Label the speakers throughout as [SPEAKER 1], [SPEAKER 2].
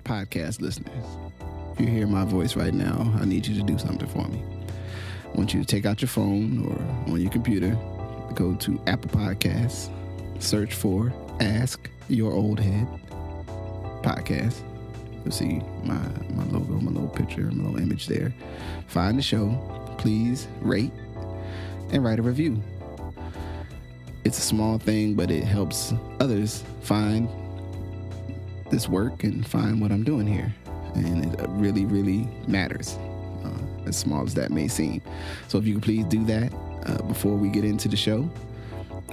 [SPEAKER 1] podcast listeners, if you hear my voice right now, I need you to do something for me. I want you to take out your phone or on your computer, go to Apple Podcasts, search for Ask Your Oldhead Podcast. You'll see my logo, my little picture, my little image there. Find the show. Please rate and write a review. It's a small thing, but it helps others find this work and find what I'm doing here. And it really, really matters, as small as that may seem. So if you could please do that before we get into the show,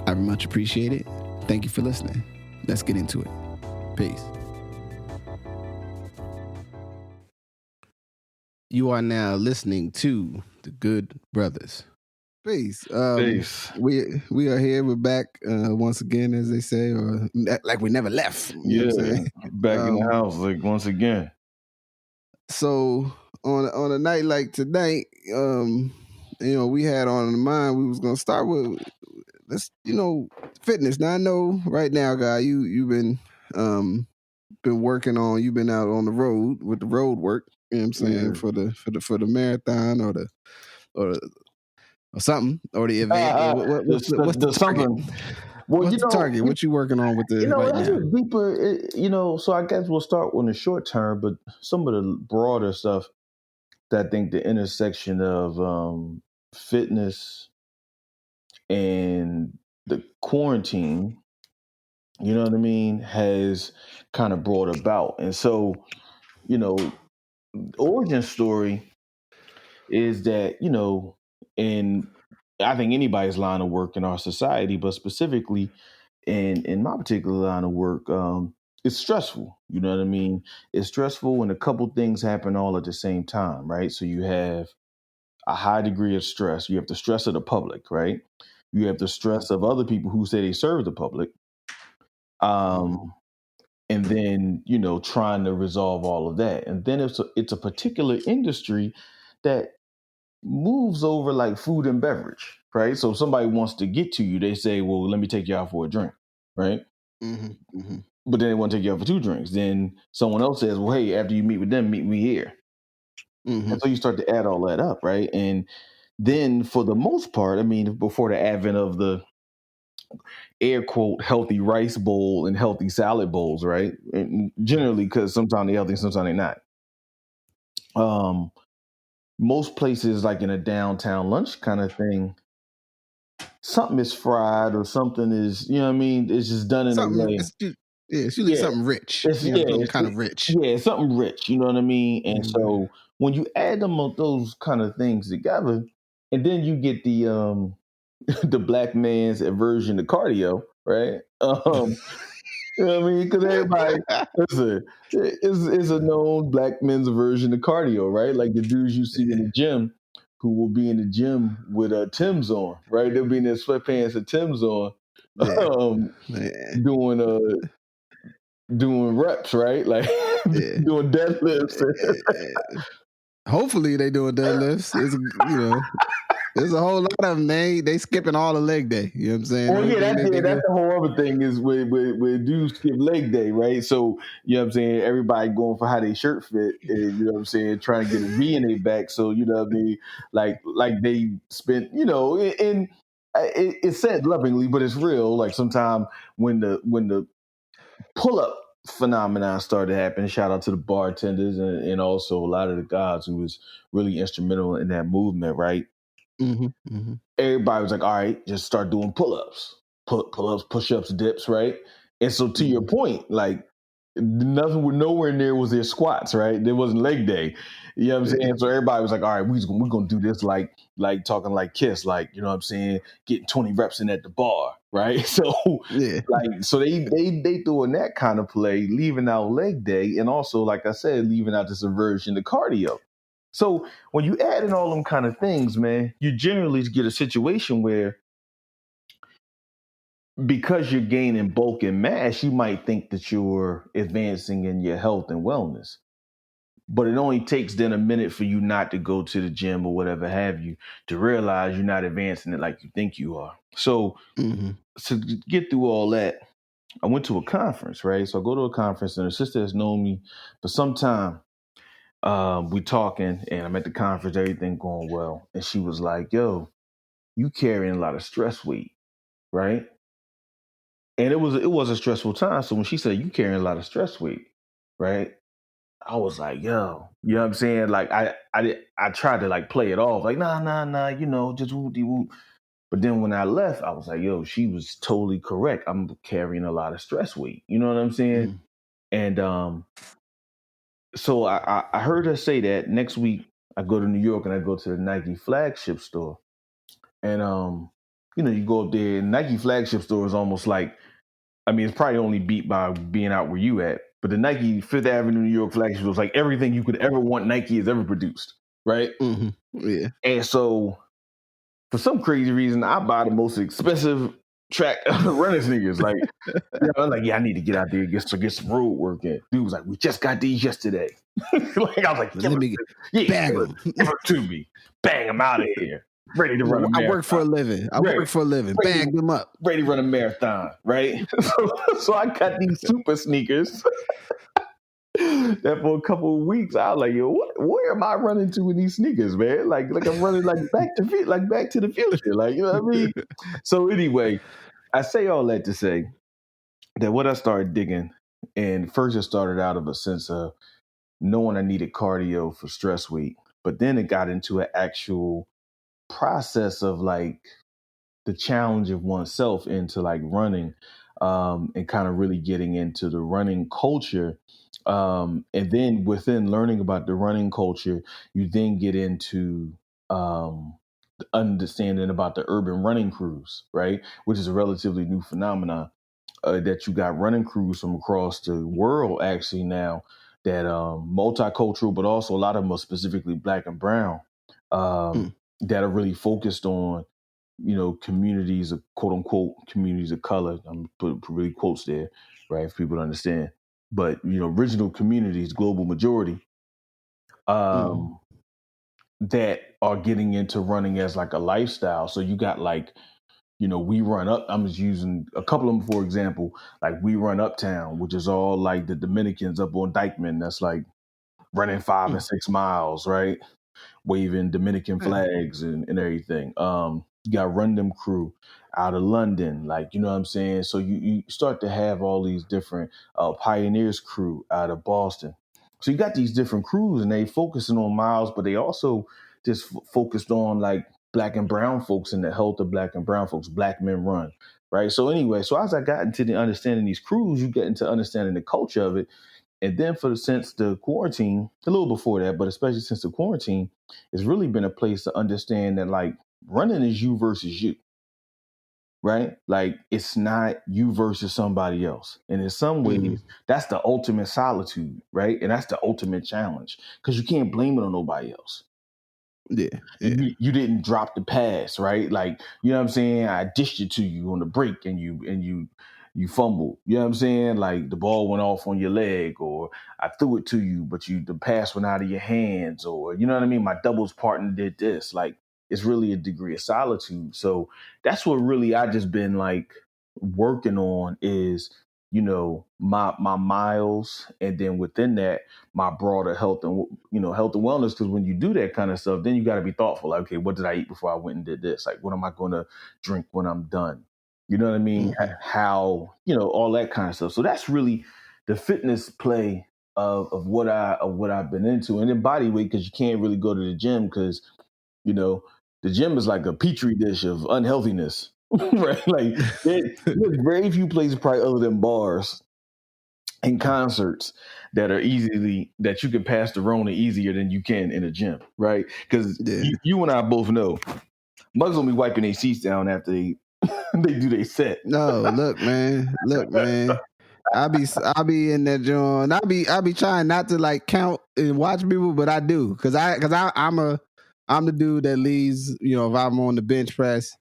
[SPEAKER 1] I would much appreciate it. Thank you for listening. Let's get into it. Peace. You are now listening to The Good Brothers. Peace.
[SPEAKER 2] Peace.
[SPEAKER 1] We are here. We're back once again, as they say, or like we never left. You know what I'm saying?
[SPEAKER 2] Back in the house, like once again.
[SPEAKER 1] So on a night like tonight, we had on the mind we was gonna start with this, fitness. Now I know right now, guy, you've been working on. You've been out on the road with the road work. You know what I'm saying, for the marathon or something, or the event. What's the
[SPEAKER 2] something?
[SPEAKER 1] Target? Well, what's the target? What you working on with the right now?
[SPEAKER 2] Deeper, so I guess we'll start on the short term, but some of the broader stuff that I think the intersection of fitness and the quarantine, you know what I mean, has kind of brought about. And so, the origin story is that, in I think anybody's line of work in our society, but specifically in my particular line of work, it's stressful. You know what I mean? It's stressful when a couple things happen all at the same time, right? So you have a high degree of stress. You have the stress of the public, right? You have the stress of other people who say they serve the public. And then, trying to resolve all of that. And then it's a particular industry that moves over like food and beverage, right? So if somebody wants to get to you, they say, well, let me take you out for a drink, right?
[SPEAKER 1] Mm-hmm, mm-hmm.
[SPEAKER 2] But then they want to take you out for 2 drinks. Then someone else says, well, hey, after you meet with them, meet me here. Mm-hmm. And so you start to add all that up, right? And then for the most part, I mean, before the advent of the air quote healthy rice bowl and healthy salad bowls, right? And generally, because sometimes they're healthy, sometimes they're not. Most places, like in a downtown lunch kind of thing, something is fried or something is, you know what I mean? It's just done in
[SPEAKER 1] something,
[SPEAKER 2] a way.
[SPEAKER 1] It's usually something rich. It's kind of rich.
[SPEAKER 2] Yeah, something rich, you know what I mean? And so when you add those kind of things together, and then you get the the black man's aversion to cardio, right? You know what I mean? Because everybody, listen, it's a known black men's aversion to cardio, right? Like the dudes you see in the gym who will be in the gym with Tim's on, right? They'll be in their sweatpants and Tim's on, doing reps, right? Like doing deadlifts.
[SPEAKER 1] Hopefully they doing deadlifts. There's a whole lot of them. They skipping all the leg day. You know what I'm saying?
[SPEAKER 2] Well, that's the whole other thing is where dudes skip leg day, right? So, you know what I'm saying? Everybody going for how they shirt fit, and, you know what I'm saying? Trying to get a V in their back. So, you know what I mean? Like they spent, and it's said lovingly, but it's real. Like sometimes when the pull-up phenomenon started happening, shout out to the bartenders and also a lot of the guys who was really instrumental in that movement, right?
[SPEAKER 1] Mm-hmm, mm-hmm.
[SPEAKER 2] Everybody was like, all right, just start doing pull-ups, push-ups, dips, right? And so to your point, like nowhere near was there squats, right? There wasn't leg day. You know what I'm saying? So everybody was like, all right, we're gonna do this like talking like Kiss, like, you know what I'm saying, getting 20 reps in at the bar, right? So so they doing that kind of play, leaving out leg day, and also, like I said, leaving out this aversion to cardio. So when you add in all them kind of things, man, you generally get a situation where because you're gaining bulk and mass, you might think that you're advancing in your health and wellness. But it only takes then a minute for you not to go to the gym or whatever have you to realize you're not advancing it like you think you are. So to get through all that, I went to a conference, right? So I go to a conference, and her sister has known me for some time. We talking, and I'm at the conference, everything going well. And she was like, yo, you carrying a lot of stress weight, right? And it was a stressful time. So when she said you carrying a lot of stress weight, right? I was like, yo, you know what I'm saying? Like I tried to like play it off, like, nah, just whoop de whoop. But then when I left, I was like, yo, she was totally correct. I'm carrying a lot of stress weight. You know what I'm saying?
[SPEAKER 1] Mm.
[SPEAKER 2] And so I heard her say that. Next week I go to New York and I go to the Nike flagship store. And you go up there, and Nike flagship store is almost like, I mean, it's probably only beat by being out where you at. But the Nike Fifth Avenue, New York flagship was like everything you could ever want Nike has ever produced, right?
[SPEAKER 1] Mm-hmm. Yeah.
[SPEAKER 2] And so, for some crazy reason, I buy the most expensive track running sneakers. Like, I'm like, yeah, I need to get out there and get some road work in. Dude was like, we just got these yesterday. Like, I was like,
[SPEAKER 1] Let me bag them.
[SPEAKER 2] Give it to me. Bang, I'm out of here. Ready to run a marathon.
[SPEAKER 1] I work for a living. Bag them up.
[SPEAKER 2] Ready to run a marathon, right? So I got these super sneakers that for a couple of weeks, I was like, yo, where am I running to with these sneakers, man? Like I'm running like back to the future. Like, you know what I mean? So anyway, I say all that to say that what I started digging, and first it started out of a sense of knowing I needed cardio for stress weight, but then it got into an actual process of like the challenge of oneself into like running, and kind of really getting into the running culture. And then within learning about the running culture, you then get into understanding about the urban running crews, right? Which is a relatively new phenomenon, that you got running crews from across the world actually now that multicultural, but also a lot of them are specifically Black and brown, that are really focused on, communities of quote unquote communities of color. I'm putting really quotes there, right? For people to understand. But, original communities, global majority, that are getting into running as like a lifestyle. So you got like, We Run Up. I'm just using a couple of them, for example, like We Run Uptown, which is all like the Dominicans up on Dykeman. That's like running 5 and 6 miles, right? Waving Dominican flags and everything. You got Run Them Crew out of London, like, you know what I'm saying? So you start to have all these different Pioneers crew out of Boston. So you got these different crews, and they focusing on miles, but they also just focused on like Black and brown folks and the health of Black and brown folks. Black Men Run, right? So anyway, so as I got into the understanding these crews, you get into understanding the culture of it. And then since the quarantine, a little before that, but especially since the quarantine, it's really been a place to understand that like running is you versus you, right? Like it's not you versus somebody else. And in some ways, that's the ultimate solitude, right? And that's the ultimate challenge because you can't blame it on nobody else.
[SPEAKER 1] Yeah.
[SPEAKER 2] You didn't drop the pass, right? Like, you know what I'm saying? I dished it to you on the break and you fumbled. You know what I'm saying? Like the ball went off on your leg, or I threw it to you, but the pass went out of your hands, or you know what I mean? My doubles partner did this. Like it's really a degree of solitude. So that's what really I just been like working on is, my miles, and then within that, my broader health and health and wellness. Because when you do that kind of stuff, then you got to be thoughtful. Like, okay, what did I eat before I went and did this? Like, what am I going to drink when I'm done? You know what I mean? How, all that kind of stuff. So that's really the fitness play of what I've been into. And then body weight, because you can't really go to the gym because, the gym is like a petri dish of unhealthiness, right? Like there's very few places probably other than bars and concerts that you can pass the Rona easier than you can in a gym, right? Because you and I both know mugs will be wiping their seats down after they do their set.
[SPEAKER 1] No, look, man. I be in that joint. I be trying not to like count and watch people, but I do because I'm the dude that leaves. If I'm on the bench press,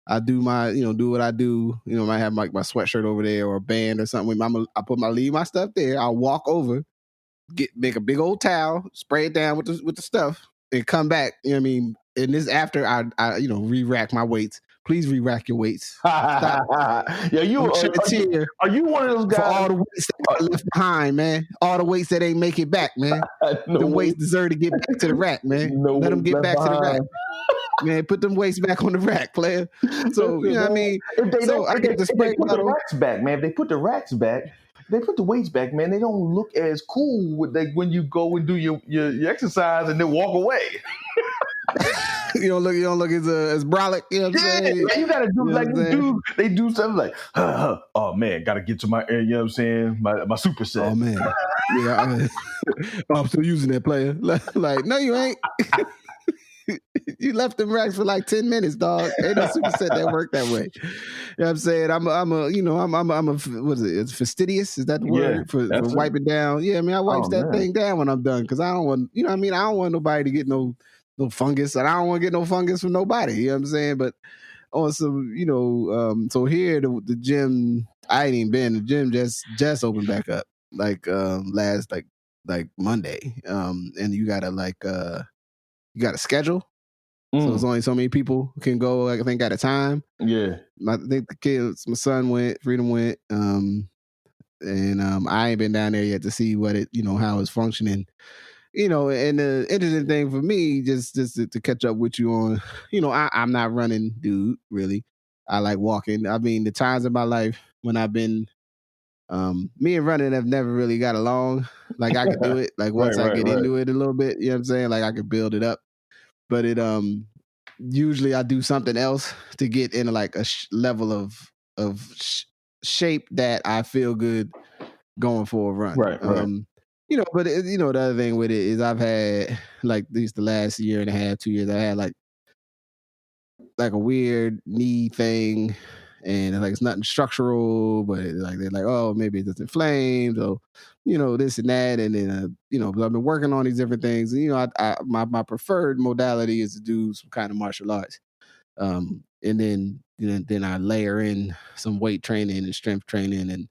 [SPEAKER 1] I do my do what I do. I might have like my sweatshirt over there or a band or something. I leave my stuff there. I'll walk over, make a big old towel, spray it down with the stuff, and come back. You know what I mean? And this after I re-rack my weights. please re-rack your weights. Stop.
[SPEAKER 2] Yeah, are you one of those guys?
[SPEAKER 1] For all the weights that got left behind, man. All the weights that ain't make it back, man. The weights deserve to get back to the rack, man. Let them get back to the rack. Man, put them weights back on the rack, player. So, you know what I mean? I get the spray bottle.
[SPEAKER 2] The racks back, man. If they put the racks back, they put the weights back, man. They don't look as cool when you go and do your exercise and then walk away.
[SPEAKER 1] You don't look as brolic. You know what I'm saying?
[SPEAKER 2] Yeah, you gotta do they do something like, oh man, gotta get to my, you know what I'm saying, my superset.
[SPEAKER 1] Oh man, yeah, I'm still using that, player. Like, no, you ain't. You left them racks for like 10 minutes, dog. Ain't no superset that work that way. You know what I'm saying? I'm a what is it? It's fastidious. Is that the word for wiping down? Yeah, I mean, I wipes that thing down when I'm done because I don't want, you know what I mean? I don't want nobody to get no fungus, and I don't want to get no fungus from nobody. You know what I'm saying? But on some, so here the gym, I ain't even been. The gym just opened back up like last like Monday. And you gotta schedule. So there's only so many people who can go, I think, at a time.
[SPEAKER 2] Yeah.
[SPEAKER 1] I think the kids, my son went, Freedom went, and I ain't been down there yet to see what it, how it's functioning. And the interesting thing for me, just to catch up with you on, I'm not running, dude, really. I like walking. I mean, the times in my life when I've been, me and running have never really got along. Like, I could do it. Like, once I get into it a little bit, you know what I'm saying? Like, I could build it up. But it usually I do something else to get into like a level of shape that I feel good going for a run.
[SPEAKER 2] Right.
[SPEAKER 1] But the other thing with it is I've had like at least the last year and a half, 2 years, I had like a weird knee thing, and like it's nothing structural, but they're like, oh, maybe it's just inflamed, or this and that, and then I've been working on these different things. And, my preferred modality is to do some kind of martial arts, and then I layer in some weight training and strength training and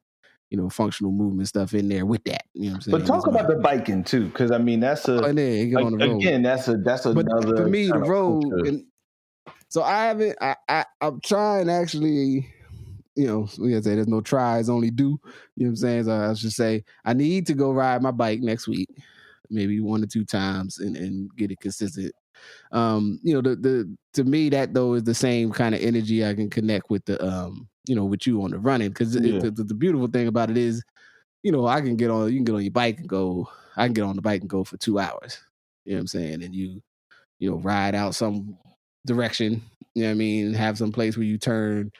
[SPEAKER 1] functional movement stuff in there with that. You know what I'm saying?
[SPEAKER 2] But talk about the biking too, because I mean that's on the road. Again, that's another.
[SPEAKER 1] But for me, the road. So I haven't. I'm trying actually. We gotta say there's no tries, only do. You know what I'm saying? So I should say I need to go ride my bike next week, maybe 1 or 2 times, and get it consistent. To me that though is the same kind of energy I can connect with the with you on the running, because the beautiful thing about it is, I can get on. You can get on your bike and go. I can get on the bike and go for 2 hours. You know what I'm saying? And you ride out some direction. You know what I mean? Have some place where you turn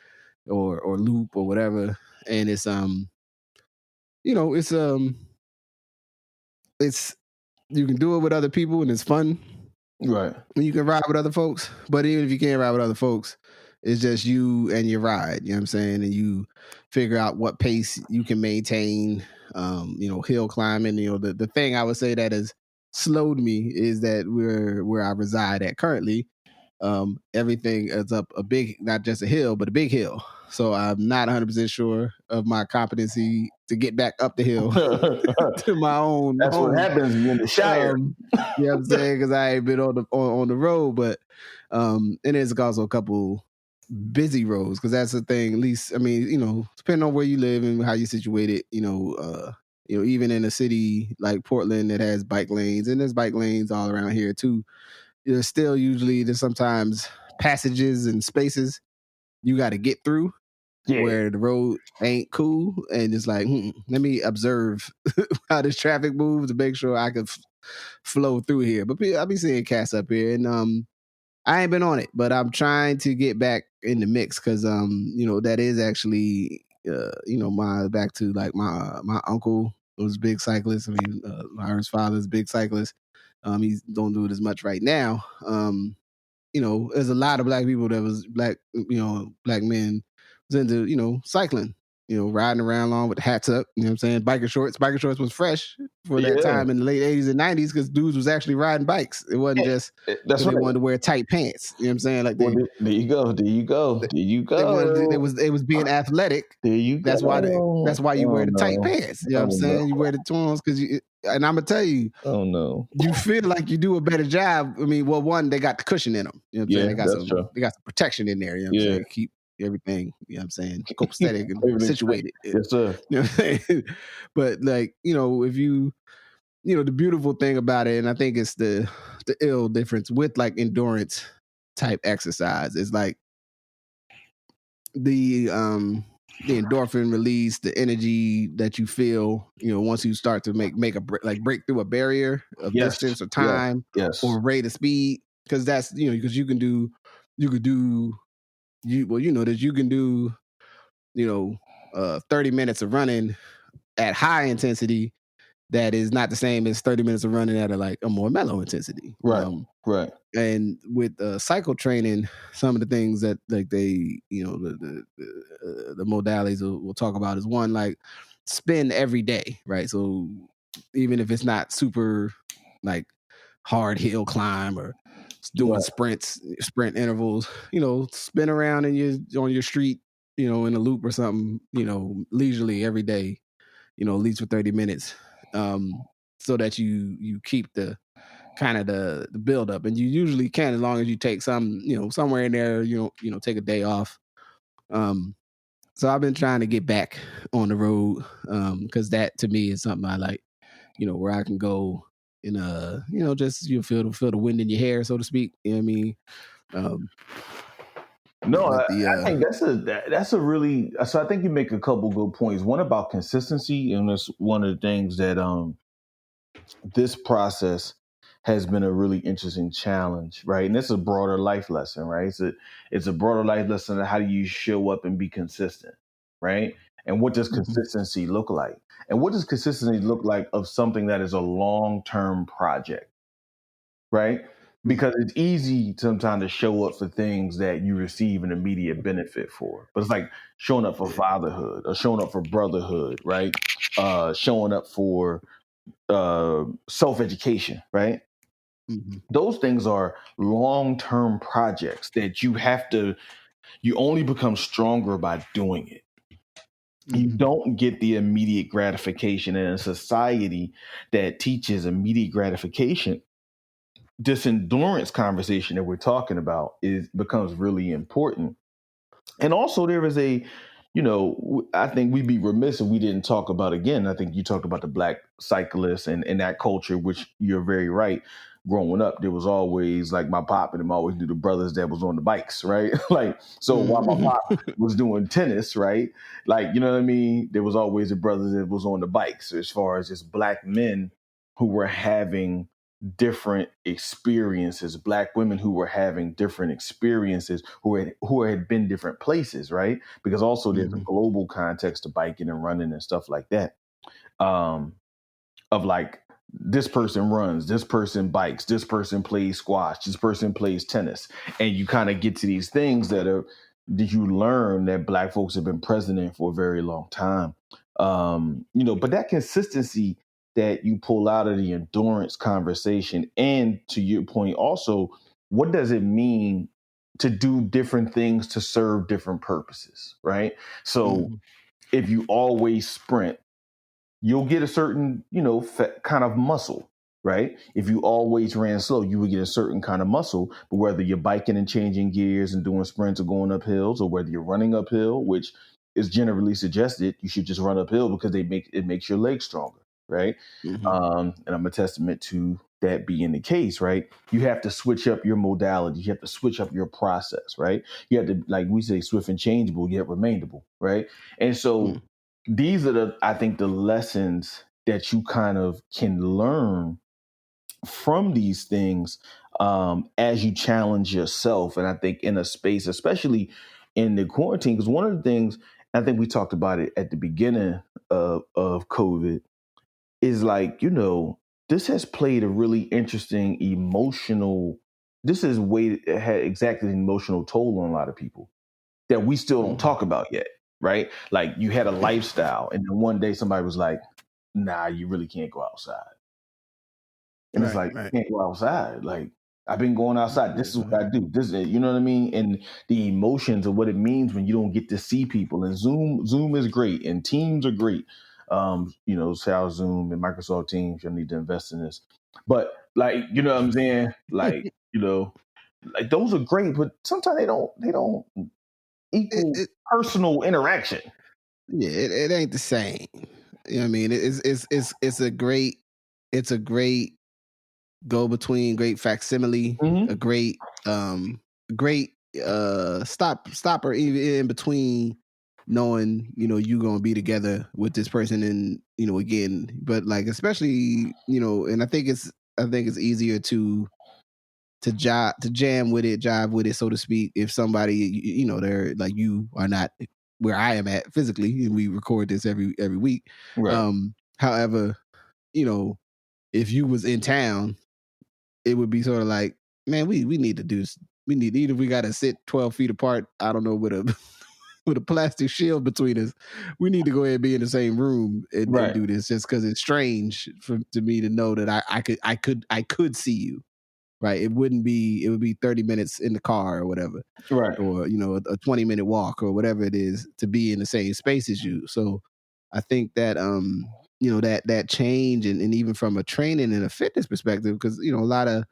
[SPEAKER 1] or loop or whatever, and it's you can do it with other people and it's fun,
[SPEAKER 2] right?
[SPEAKER 1] When you can ride with other folks. But even if you can't ride with other folks, it's just you and your ride. You know what I'm saying? And you figure out what pace you can maintain. Hill climbing. The thing I would say that has slowed me is that where I reside at currently. Everything is up a big, not just a hill, but a big hill. So I'm not 100% sure of my competency to get back up the hill to my own.
[SPEAKER 2] That's
[SPEAKER 1] home.
[SPEAKER 2] What happens in the Shire.
[SPEAKER 1] You know what I'm saying? Because I ain't been on the road, but and there's also a couple busy roads, because that's the thing. At least, I mean, depending on where you live and how you're situated, even in a city like Portland that has bike lanes, and there's bike lanes all around here too. There's still there's sometimes passages and spaces you got to get through where the road ain't cool, and it's like, let me observe how this traffic moves to make sure I can flow through here. But I be seeing cats up here, and I ain't been on it, but I'm trying to get back in the mix, because that is actually back to like my uncle was a big cyclist. I mean, Myra's father's a big cyclist. He don't do it as much right now. There's a lot of black people that was black men was into, cycling. riding around long with hats up, you know what I'm saying? Biker shorts. Biker shorts was fresh for that
[SPEAKER 2] Yeah.
[SPEAKER 1] time in the late 80s and 90s because dudes was actually riding bikes. It wasn't just
[SPEAKER 2] That's
[SPEAKER 1] because
[SPEAKER 2] right.
[SPEAKER 1] they wanted to wear tight pants. You know what I'm saying? Like
[SPEAKER 2] Well, there you go. There you go. There you go.
[SPEAKER 1] it was being athletic.
[SPEAKER 2] There you go.
[SPEAKER 1] That's why you wear the tight
[SPEAKER 2] no.
[SPEAKER 1] pants. You know what I'm saying?
[SPEAKER 2] No.
[SPEAKER 1] You wear the twins because and I'm gonna tell you,
[SPEAKER 2] Oh no.
[SPEAKER 1] you feel like you do a better job. I mean, well, one, they got the cushion in them. You know what I'm saying? They got some protection in there. You know what I'm saying? Keep everything, you know what I'm saying, copacetic and situated.
[SPEAKER 2] Yes, sir.
[SPEAKER 1] You know what I'm saying? But like, if you the beautiful thing about it, and I think it's the ill difference with like endurance type exercise, is like the endorphin release, the energy that you feel, once you start to break through a barrier of distance or time or rate of speed, because that's because you can do 30 minutes of running at high intensity that is not the same as 30 minutes of running at a more mellow intensity.
[SPEAKER 2] Right. Right.
[SPEAKER 1] And with cycle training, some of the things that like they, the modalities we'll talk about is one, like spin every day, right? So even if it's not super like hard hill climb or doing sprint intervals, spin around on your street, in a loop or something, leisurely every day, at least for 30 minutes, so that you keep the kind of the build up, and you usually can, as long as you take some, somewhere in there, take a day off. So I've been trying to get back on the road, because that to me is something I like, where I can go in just feel the wind in your hair, so to speak. You know what I mean?
[SPEAKER 2] I think that's a really, so I think you make a couple good points. One about consistency, and that's one of the things that this process has been a really interesting challenge, right? And it's a broader life lesson, right? It's a broader life lesson of how do you show up and be consistent, right? And what does consistency look like? And what does consistency look like of something that is a long-term project, right? Because it's easy sometimes to show up for things that you receive an immediate benefit for. But it's like showing up for fatherhood or showing up for brotherhood, right? Showing up for self-education, right? Those things are long-term projects that you only become stronger by doing it. You don't get the immediate gratification in a society that teaches immediate gratification. This endurance conversation that we're talking about becomes really important. And also there is I think we'd be remiss if we didn't talk about, again, I think you talked about the Black cyclists and that culture, which you're very right. Growing up, there was always, like, my pop and them always knew the brothers that was on the bikes, right? Like, so while my pop was doing tennis, right? Like, you know what I mean? There was always a brother that was on the bikes, as far as just Black men who were having different experiences, Black women who were having different experiences, who had been different places, right? Because also there's a global context to biking and running and stuff like that. Of like, this person runs, this person bikes, this person plays squash, this person plays tennis. And you kind of get to these things that you learn that Black folks have been present in for a very long time. But that consistency that you pull out of the endurance conversation, and to your point also, what does it mean to do different things to serve different purposes, right? So if you always sprint, you'll get a certain, kind of muscle, right? If you always ran slow, you would get a certain kind of muscle. But whether you're biking and changing gears and doing sprints or going up hills, or whether you're running uphill, which is generally suggested, you should just run uphill because it makes your legs stronger, right? And I'm a testament to that being the case, right? You have to switch up your modality. You have to switch up your process, right? You have to, like we say, swift and changeable, yet remainable, right? And so these are I think the lessons that you kind of can learn from these things as you challenge yourself. And I think in a space, especially in the quarantine, because one of the things, I think we talked about it at the beginning of COVID, is like, this has played a really interesting had exactly an emotional toll on a lot of people that we still don't talk about yet. right? Like you had a lifestyle, and then one day somebody was like, "Nah, you really can't go outside." And it's like,
[SPEAKER 1] Right.
[SPEAKER 2] I can't go outside. Like I've been going outside. This is what I do. This is, you know what I mean? And the emotions of what it means when you don't get to see people. And Zoom is great, and Teams are great. Shout out Zoom and Microsoft Teams. You need to invest in this. But like, you know what I'm saying? Like, like those are great, but sometimes they don't equal personal interaction.
[SPEAKER 1] Yeah, it ain't the same. You know what I mean? It's a great go between, great facsimile, a great stopper even in between, knowing you gonna be together with this person, and again, but like especially and I think it's easier to jive with it, so to speak, if somebody they're like you are not where I am at physically, and we record this every week.
[SPEAKER 2] Right.
[SPEAKER 1] However, if you was in town, it would be sort of like, man, we need to do this. Even if we got to sit 12 feet apart, I don't know, with a with a plastic shield between us, we need to go ahead and be in the same room and do this, just because it's strange to me to know that I could see you. Right. It would be 30 minutes in the car or whatever.
[SPEAKER 2] Right.
[SPEAKER 1] Or, a 20-minute walk or whatever it is to be in the same space as you. So I think that, that change, and even from a training and a fitness perspective, because, a lot of,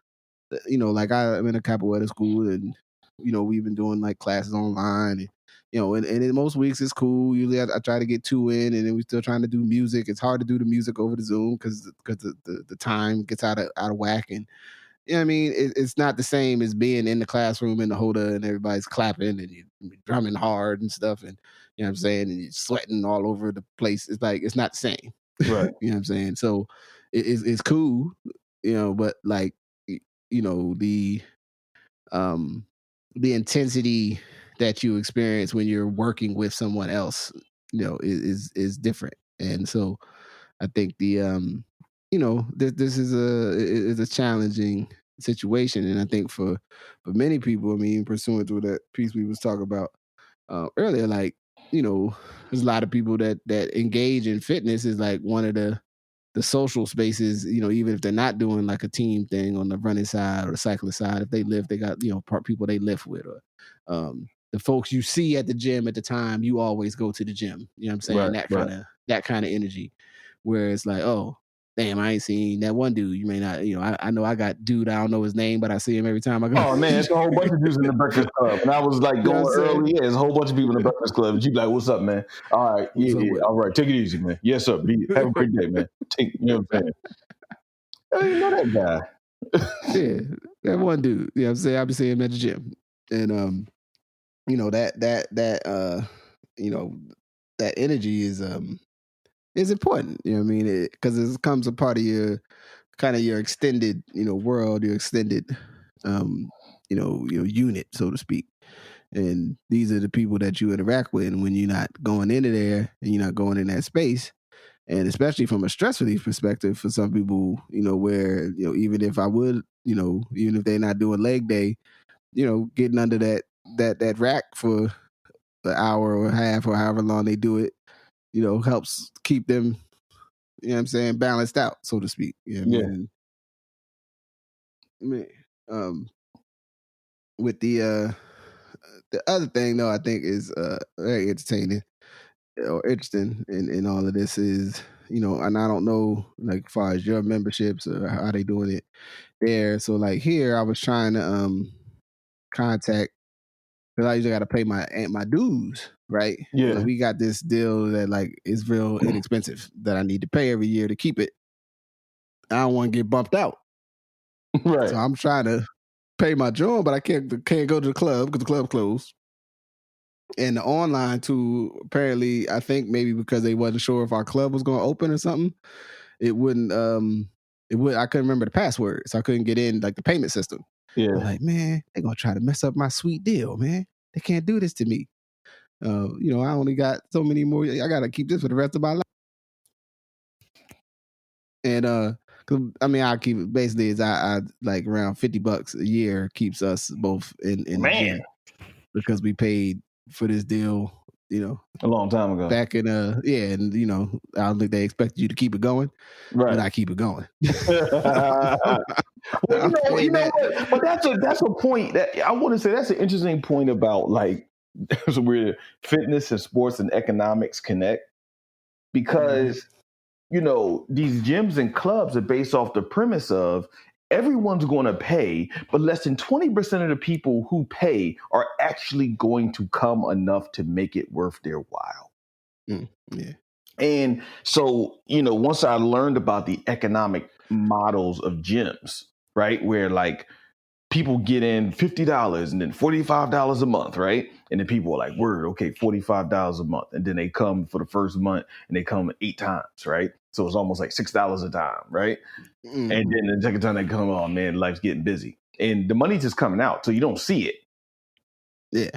[SPEAKER 1] like I'm in a capoeira school, and, we've been doing like classes online, and in most weeks it's cool. Usually I try to get 2 in, and then we're still trying to do music. It's hard to do the music over the Zoom because the time gets out of whack. And, you know what I mean? It's not the same as being in the classroom in the Hoda and everybody's clapping and you're drumming hard and stuff, and you know what I'm saying, and you're sweating all over the place. It's like, it's not the same.
[SPEAKER 2] Right.
[SPEAKER 1] You know what I'm saying? So it's cool, but like, the intensity that you experience when you're working with someone else, is different. And so I think this is a challenging situation, and I think for many people, I mean, pursuant to that piece we was talking about earlier, like there's a lot of people that engage in fitness is like one of the social spaces, even if they're not doing like a team thing on the running side or the cycling side. If they lift, they got people they lift with, or the folks you see at the gym at the time you always go to the gym. You know what I'm saying?
[SPEAKER 2] Right,
[SPEAKER 1] that kind of energy, where it's like, oh, damn, I ain't seen that one dude. You may not, I know I got dude, I don't know his name, but I see him every time I go.
[SPEAKER 2] Oh man, it's a whole bunch of dudes in the Breakfast Club. And I was like going early. Yeah, there's a whole bunch of people in the Breakfast Club. And you like, what's up, man? All right. Yeah. All right. Take it easy, man. Yes, sir. Have a great day, man. You know what I'm saying? I didn't know that guy.
[SPEAKER 1] Yeah. That one dude. You know what I'm saying? I'll be seeing him at the gym. And that energy is important. You know what I mean? Because it becomes a part of your kind of your extended, world, your extended, unit, so to speak. And these are the people that you interact with. And when you're not going into there and you're not going in that space, and especially from a stress relief perspective, for some people, where, even if I would, even if they're not doing leg day, getting under that rack for an hour or a half or however long they do it, helps keep them, you know what I'm saying, balanced out, so to speak. You know what I mean? With the other thing, though, I think is very entertaining or interesting in all of this is, and I don't know, like, as far as your memberships or how they doing it there. So, like, here, I was trying to contact, because I usually got to pay my dues, right?
[SPEAKER 2] Yeah.
[SPEAKER 1] So we got this deal that, like, is real inexpensive that I need to pay every year to keep it. I don't want to get bumped out.
[SPEAKER 2] Right.
[SPEAKER 1] So I'm trying to pay my joint, but I can't go to the club because the club closed. And the online too, apparently, I think maybe because they wasn't sure if our club was going to open or something, it wouldn't. I couldn't remember the password, so I couldn't get in, like, the payment system.
[SPEAKER 2] Yeah.
[SPEAKER 1] I'm like, man, they're gonna try to mess up my sweet deal, man. They can't do this to me. I only got so many more. I gotta keep this for the rest of my life. And I mean, I keep it basically is I like around $50 a year keeps us both in the gym, because we paid for this deal
[SPEAKER 2] a long time ago.
[SPEAKER 1] Back in and I don't think they expected you to keep it going,
[SPEAKER 2] Right.
[SPEAKER 1] but I keep it going.
[SPEAKER 2] Well, what? But that's a point that I want to say. That's an interesting point about like where fitness and sports and economics connect, because these gyms and clubs are based off the premise of everyone's going to pay, but less than 20% of the people who pay are actually going to come enough to make it worth their while.
[SPEAKER 1] Yeah.
[SPEAKER 2] And so, once I learned about the economic models of gyms, right, where like people get in $50 and then $45 a month, right? And then people are like, word, okay, $45 a month. And then they come for the first month and they come 8 times, right? So it's almost like $6 a time, right? Mm-hmm. And then the second time they come, oh man, life's getting busy. And the money's just coming out, so you don't see it.
[SPEAKER 1] Yeah.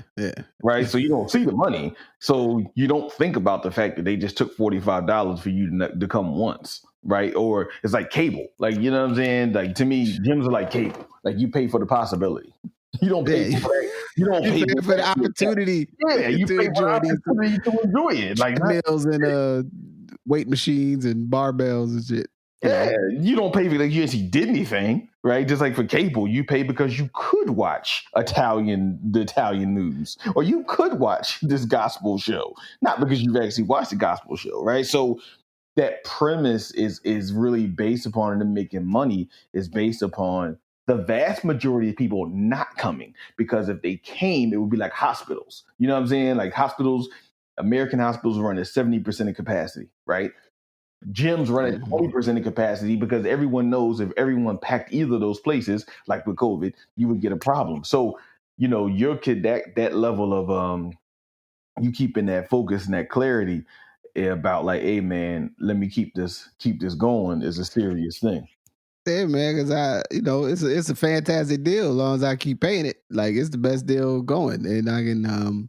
[SPEAKER 2] Right? So you don't see the money. So you don't think about the fact that they just took $45 for you to come once, right? Or it's like cable. Like, you know what I'm saying? Like, to me, gyms are like cable. Like, you pay for the possibility. You don't pay for that. You don't pay
[SPEAKER 1] for the opportunity.
[SPEAKER 2] Yeah, you pay for the opportunity to enjoy it. Like
[SPEAKER 1] meals and weight machines and barbells and shit.
[SPEAKER 2] Yeah, you don't pay for like you actually did anything, right? Just like for cable, you pay because you could watch the Italian news, or you could watch this gospel show, not because you've actually watched the gospel show, right? So that premise is really based upon, and them making money is based upon the vast majority of people not coming, because if they came, it would be like hospitals. You know what I'm saying? Like hospitals, American hospitals run at 70% of capacity, right? Gyms run at 20% of capacity, because everyone knows if everyone packed either of those places, like with COVID, you would get a problem. So, your kid, that level of you keeping that focus and that clarity about like, hey man, let me keep this going is a serious thing.
[SPEAKER 1] Yeah, man, because it's a fantastic deal as long as I keep paying it. Like, it's the best deal going, and I can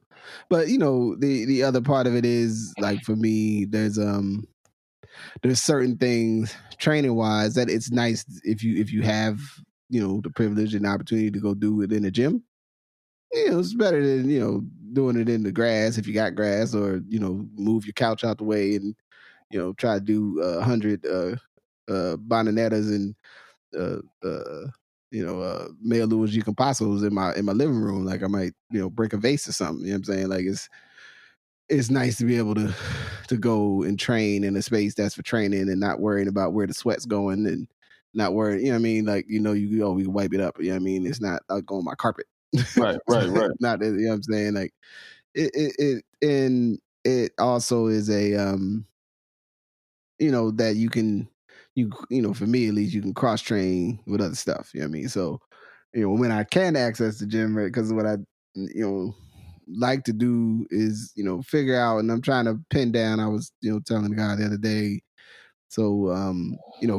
[SPEAKER 1] but the other part of it is like, for me, there's certain things training wise that it's nice if you have the privilege and opportunity to go do it in a gym. It's better than doing it in the grass if you got grass, or move your couch out the way and try to do 100 bananettas and meia luas de compassos in my living room. Like, I might break a vase or something. You know what I'm saying? Like, it's nice to be able to go and train in a space that's for training and not worrying about where the sweat's going, and not worrying, you know what I mean? Like, we can wipe it up. You know what I mean? It's not like on my carpet.
[SPEAKER 2] Right.
[SPEAKER 1] Not, you know what I'm saying? Like, it also is a, that you can, for me at least, you can cross train with other stuff. You know what I mean? So, when I can access the gym, right? Because what I, like to do is figure out, and I'm trying to pin down, I was telling the guy the other day, so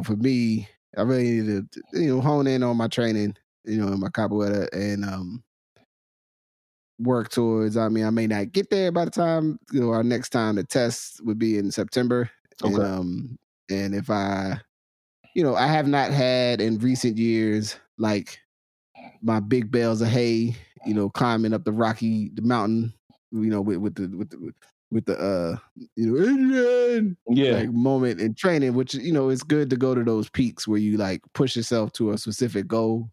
[SPEAKER 1] for me, I really need to hone in on my training in my capoeira, and work towards, I may not get there by the time our next time the test would be in September. Okay. And if I I have not had in recent years like my big bales of hay, climbing up the mountain, with the Adrian, like moment in training, which it's good to go to those peaks where you like push yourself to a specific goal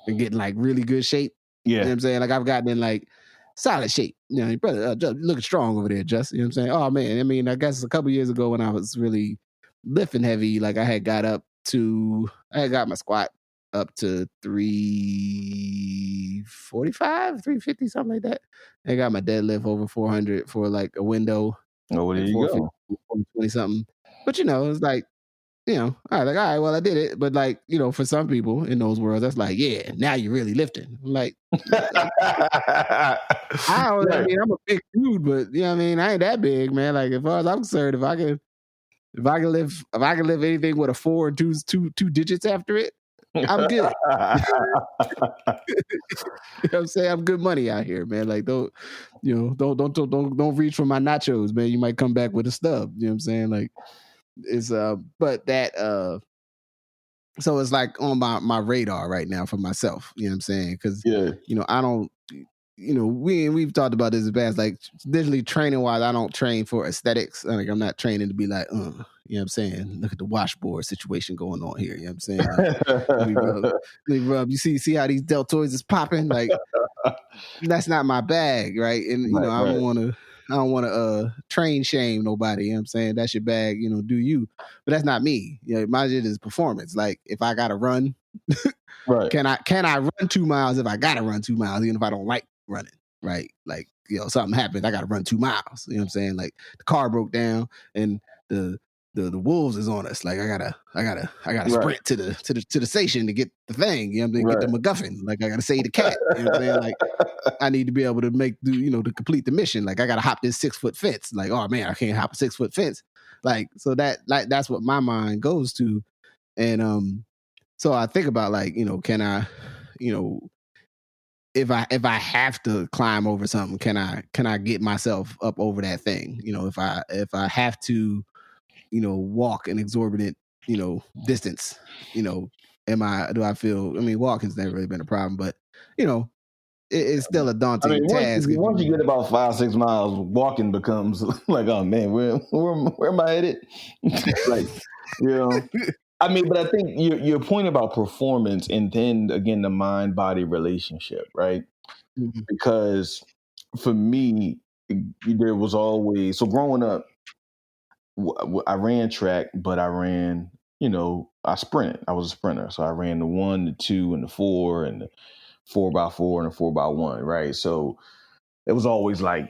[SPEAKER 1] and get in like really good shape.
[SPEAKER 2] Yeah,
[SPEAKER 1] you know what I'm saying? Like, I've gotten in like solid shape. Brother, looking strong over there, Just. You know what I'm saying? Oh man, I guess a couple years ago when I was really lifting heavy, like I had got my squat up to 345, 350, something like that. I got my deadlift over 400 for like a window.
[SPEAKER 2] Oh, there you go.
[SPEAKER 1] 20 something. But it's like, all right, well, I did it. But like, for some people in those worlds, that's like, yeah, now you're really lifting. Like, I mean, I'm a big dude, but I ain't that big, man. Like, as far as I'm concerned, if I can live anything with a 4 and two digits after it, I'm good. You know what I'm saying? I'm good money out here, man. Like, don't reach for my nachos, man. You might come back with a stub. You know what I'm saying? Like, it's but that so it's like on my radar right now for myself. You know what I'm saying? Because I don't we've talked about this in the past. Like, literally training wise, I don't train for aesthetics. Like, I'm not training to be like, you know what I'm saying? Look at the washboard situation going on here. You know what I'm saying? Like, let me rub. You see how these deltoids is popping? Like, that's not my bag, right? And
[SPEAKER 2] Right,
[SPEAKER 1] I don't want to train shame nobody. You know what I'm saying? That's your bag. Do you? But that's not me. My shit is performance. Like, if I gotta run,
[SPEAKER 2] right.
[SPEAKER 1] can I run 2 miles if I gotta run 2 miles, even if I don't like running, right? Like, something happens, I gotta run 2 miles. You know what I'm saying? Like, the car broke down and the wolves is on us. Like, I gotta sprint to the station to get the thing. You know what I'm saying? Get the MacGuffin. Like, I gotta save the cat. You know what I'm saying? Like, I need to be able to to complete the mission. Like, I gotta hop this 6-foot fence. Like, oh man, I can't hop a 6-foot fence. Like, so that's what my mind goes to. And so I think about, like, can I, if I have to climb over something, can I get myself up over that thing? If I have to, walk an exorbitant, distance, do I feel, walking's never really been a problem, but it's still a daunting task.
[SPEAKER 2] Once you get about 5-6 miles, walking becomes like, oh man, where am I headed? Like, but I think your point about performance, and then again the mind-body relationship, right?
[SPEAKER 1] Mm-hmm.
[SPEAKER 2] Because for me, there was always, so growing up, I ran track, but I ran, I sprinted. I was a sprinter, so I ran the 1, the 2, and the 4, and the 4x4 and the 4x1, right? So it was always like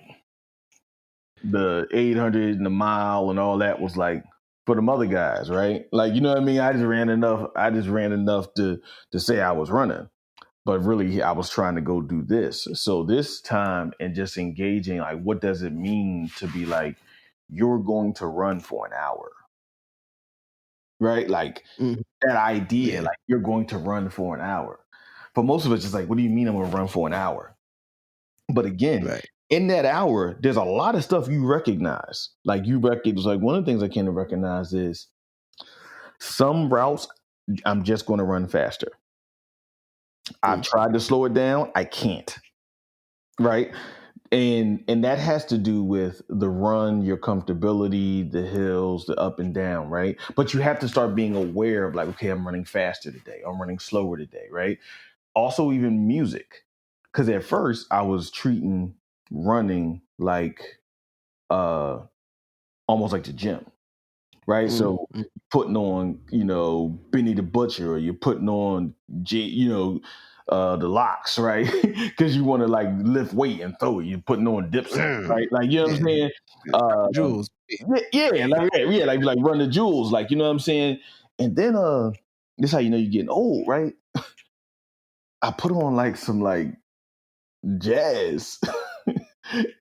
[SPEAKER 2] the 800 and the mile and all that was like for them other guys, right? Like, you know what I mean? I just ran enough to say I was running, but really I was trying to go do this. So this time, and just engaging, like, what does it mean to be like, you're going to run for an hour, right? Like, that idea, like, you're going to run for an hour. For most of us, it's like, what do you mean I'm going to run for an hour? But again, in that hour, there's a lot of stuff you recognize. Like, one of the things I can recognize is some routes I'm just going to run faster. I've tried to slow it down. I can't. Right. And that has to do with the run, your comfortability, the hills, the up and down. Right. But you have to start being aware of, like, okay, I'm running faster today. I'm running slower today. Right. Also, even music. Because at first I was treating running like almost like the gym, right? Mm-hmm. So putting on, Benny the Butcher, or you're putting on, the locks, right? Because you want to, like, lift weight and throw it. You're putting on dips, right? Like, you know what I'm saying?
[SPEAKER 1] Jewels.
[SPEAKER 2] Like run the jewels, like, you know what I'm saying? And then this is how you know you're getting old, right? I put on like some like jazz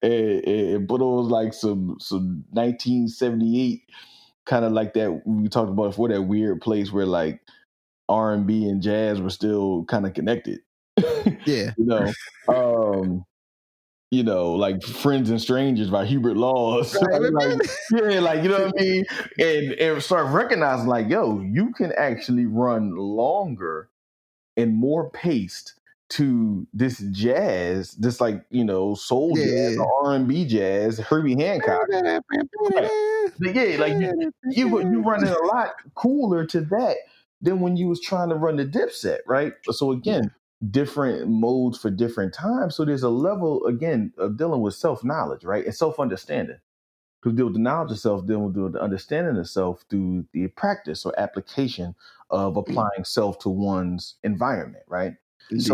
[SPEAKER 2] and put on like some 1978 kind of like that we talked about before, that weird place where like R&B and jazz were still kind of connected.
[SPEAKER 1] Yeah.
[SPEAKER 2] Like Friends and Strangers by Hubert Laws. Right? Like, you know what I mean? And start recognizing, like, yo, you can actually run longer and more paced to this jazz, this, like, soul jazz, or R&B jazz, Herbie Hancock. Right. Like you running a lot cooler to that than when you was trying to run the Dipset, right? So again, different modes for different times. So there's a level, again, of dealing with self-knowledge, right? And self-understanding. To deal with the knowledge of self, deal with the understanding of self through the practice or application of applying self to one's environment, right? Indeed.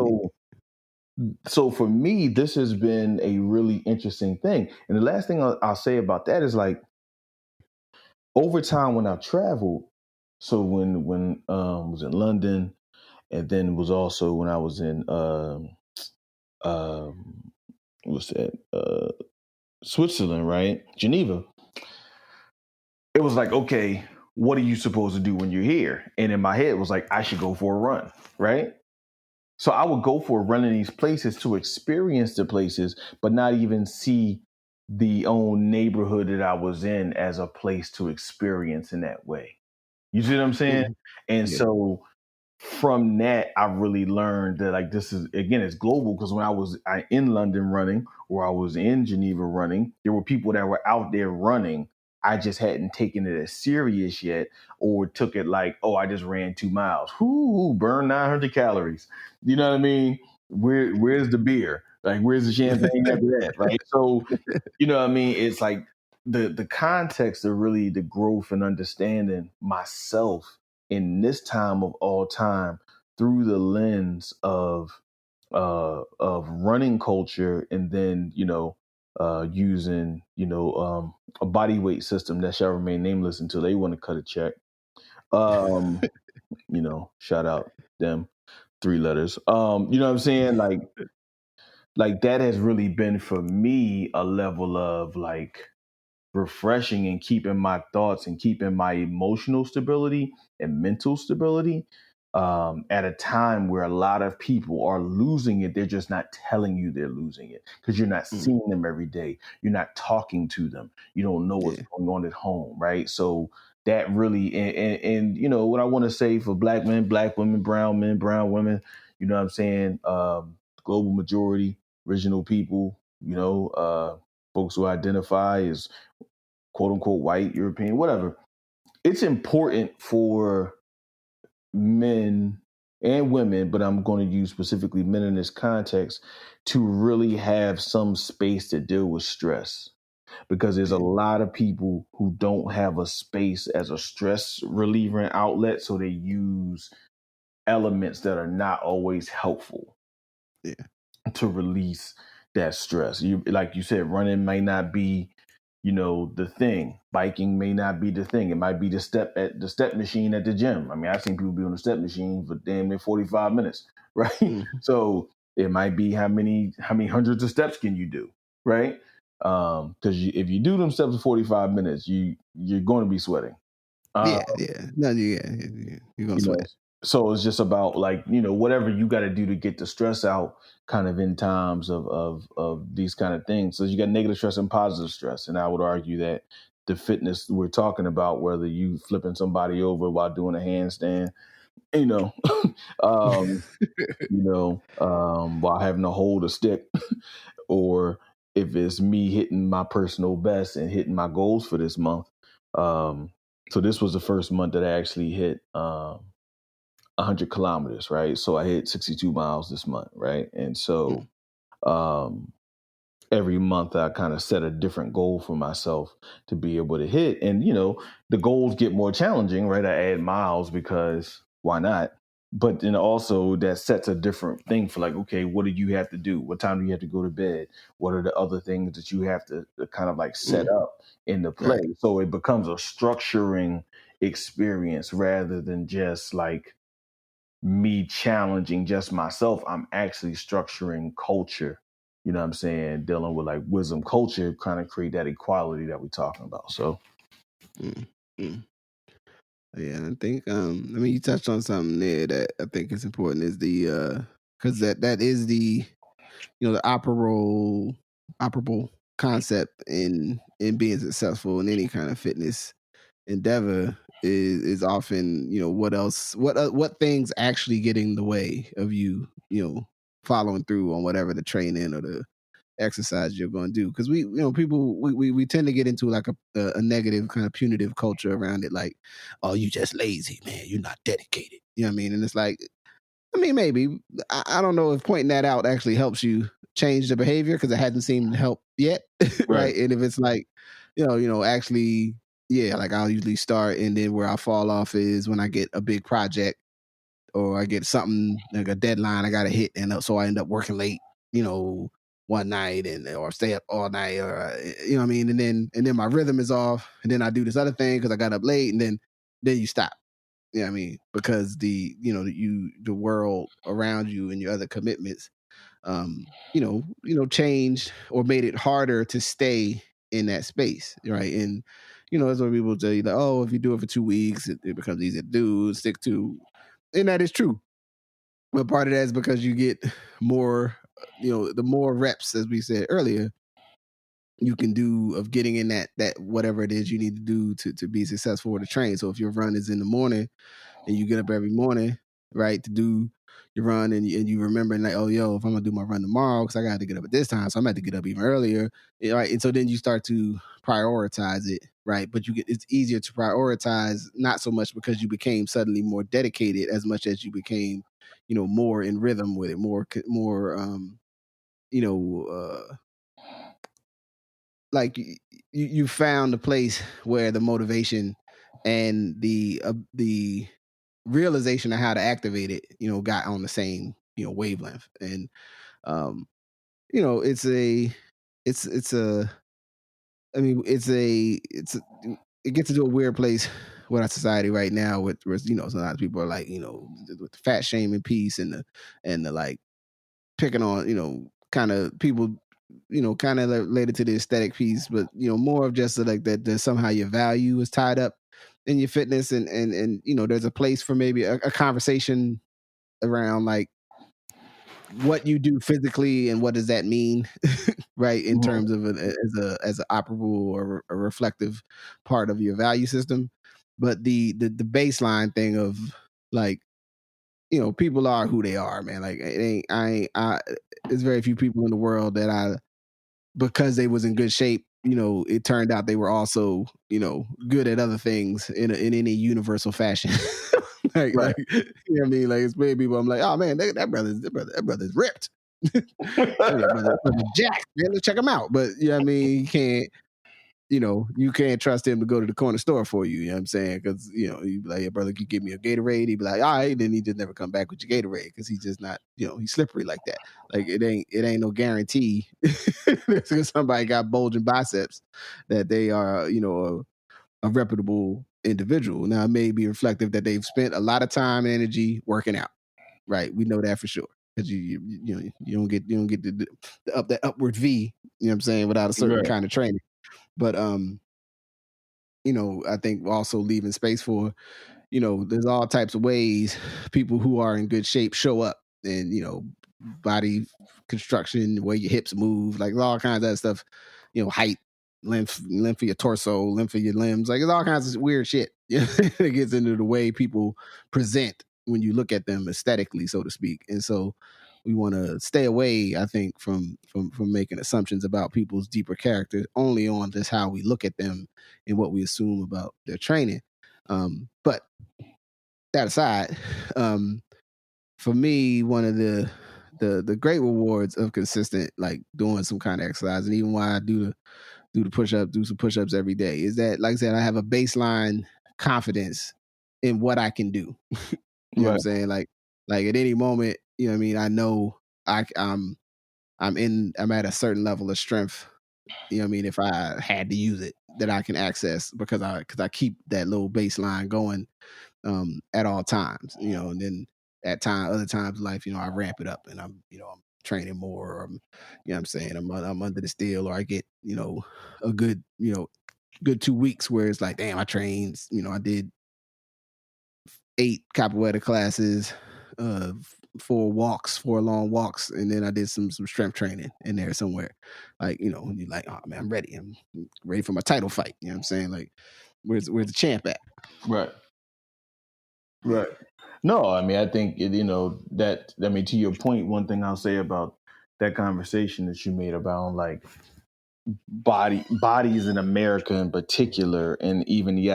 [SPEAKER 2] So for me, this has been a really interesting thing. And the last thing I'll say about that is, like, over time when I've traveled, so when I was in London, and then was also when I was in Switzerland, right? Geneva. It was like, okay, what are you supposed to do when you're here? And in my head it was like, I should go for a run, right? So I would go for a run in these places to experience the places, but not even see the own neighborhood that I was in as a place to experience in that way. You see what I'm saying? And so from that, I really learned that like this is again, it's global because when I was in London running or I was in Geneva running, there were people that were out there running. I just hadn't taken it as serious yet, or took it like, oh, I just ran 2 miles. Whoo, burn 900 calories. You know what I mean? Where's the beer? Like, where's the champagne after that? Right. So, you know what I mean? It's like the context of really the growth and understanding myself in this time of all time through the lens of running culture, and then using a body weight system that shall remain nameless until they want to cut a check. Shout out them 3 letters. You know what I'm saying? Like that has really been for me a level of like refreshing and keeping my thoughts and keeping my emotional stability and mental stability at a time where a lot of people are losing it. They're just not telling you they're losing it because you're not seeing them every day. You're not talking to them. You don't know what's going on at home, right? So that really, and what I want to say for Black men, Black women, brown women, you know what I'm saying? Global majority, original people, folks who identify as quote unquote white, European, whatever. It's important for men and women, but I'm going to use specifically men in this context, to really have some space to deal with stress. Because there's a lot of people who don't have a space as a stress reliever and outlet, so they use elements that are not always helpful to release that stress. Like you said, running may not be the thing. Biking may not be the thing. It might be the step machine at the gym. I mean, I've seen people be on the step machine for damn near 45 minutes, right? So it might be how many hundreds of steps can you do, right? Because if you do them steps for 45 minutes, you're going to be sweating.
[SPEAKER 1] You're gonna sweat.
[SPEAKER 2] So it's just about like, whatever you got to do to get the stress out kind of in times of these kind of things. So you got negative stress and positive stress. And I would argue that the fitness we're talking about, whether you flipping somebody over while doing a handstand, while having to hold a stick, or if it's me hitting my personal best and hitting my goals for this month. So this was the first month that I actually hit 100 kilometers, right? So I hit 62 miles this month, right? And so every month I kind of set a different goal for myself to be able to hit. And, the goals get more challenging, right? I add miles because why not? But then also that sets a different thing for like, okay, what do you have to do? What time do you have to go to bed? What are the other things that you have to kind of like set up into play? Right. So it becomes a structuring experience rather than just like me challenging just myself. I'm actually structuring culture, you know what I'm saying? Dealing with like wisdom culture, kind of create that equality that we're talking about. So.
[SPEAKER 1] Yeah, I think you touched on something there that I think is important, is the because that is the the operable concept in being successful in any kind of fitness endeavor is often what things actually get in the way of you following through on whatever the training or the exercise you're going to do. Because we tend to get into like a negative kind of punitive culture around it, like, oh, you just lazy, man, you're not dedicated, you know what I mean? And it's like, I mean, maybe I don't know if pointing that out actually helps you change the behavior, because it hasn't seemed to help yet. Right. And if it's like actually, like I'll usually start, and then where I fall off is when I get a big project or I get something like a deadline I gotta hit, and so I end up working late one night or stay up all night, or what I mean, and then my rhythm is off, and then I do this other thing because I got up late, and then you stop. You know what I mean? Because the world around you and your other commitments changed or made it harder to stay in that space, right? And that's what people tell you, like, oh, if you do it for 2 weeks, it becomes easy to do, stick to. And that is true. But part of that is because you get more, the more reps, as we said earlier, you can do of getting in that whatever it is you need to do to be successful or to train. So if your run is in the morning and you get up every morning, right, to do your run, and you remember like, oh, yo, if I'm gonna do my run tomorrow, because I got to get up at this time, so I'm gonna have to get up even earlier, right? And so then you start to prioritize it, right? But it's easier to prioritize, not so much because you became suddenly more dedicated, as much as you became, more in rhythm with it, more, like you found a place where the motivation and the realization of how to activate it, got on the same, wavelength. And it's a I mean it gets into a weird place with our society right now, with a lot of people are like, with the fat shaming piece and the like picking on, kind of people, kind of related to the aesthetic piece, but more of just like that somehow your value is tied up in your fitness, and there's a place for maybe a conversation around like what you do physically and what does that mean, right? In terms of as an operable or a reflective part of your value system. But the baseline thing of like, people are who they are, man. Like there's very few people in the world that because they was in good shape, it turned out they were also, good at other things in any universal fashion. Right. Like, you know what I mean? Like, it's many people, I'm like, oh man, that brother's ripped. That brother Jack, man, let's check him out. But you know what I mean? You can't trust him to go to the corner store for you. You know what I'm saying? Because you'd be like, yeah, brother, you give me a Gatorade. He'd be like, all right. Then he just never come back with your Gatorade because he's just not, he's slippery like that. Like it ain't no guarantee because somebody got bulging biceps that they are, a reputable individual. Now it may be reflective that they've spent a lot of time and energy working out. Right, we know that for sure. Because you don't get the that upward V. You know what I'm saying, without a certain kind of training. But I think also leaving space for, there's all types of ways people who are in good shape show up, and body construction, the way your hips move, like all kinds of that stuff, height, length of your torso, length of your limbs, like it's all kinds of weird shit. It gets into the way people present when you look at them aesthetically, so to speak. And so we want to stay away, I think, from making assumptions about people's deeper character only on just how we look at them and what we assume about their training. But that aside, for me, one of the great rewards of consistent, like doing some kind of exercise, and even why I do some push-ups every day, is that, like I said, I have a baseline confidence in what I can do. You know what I'm saying? Like at any moment, you know what I mean? I know I'm at a certain level of strength, you know what I mean, if I had to use it, that I can access because I keep that little baseline going at all times, and then other times in life, I ramp it up and I'm training more, or you know what I'm saying, I'm under the steel, or I get, a good 2 weeks where it's like, damn, I trained, I did 8 capoeira classes, 4 long walks, and then I did some strength training in there somewhere. Like, you're like, oh man, I'm ready. I'm ready for my title fight. You know what I'm saying? Like, where's the champ at?
[SPEAKER 2] Right. No, I mean, I think, to your point, one thing I'll say about that conversation that you made about like bodies in America in particular, and even the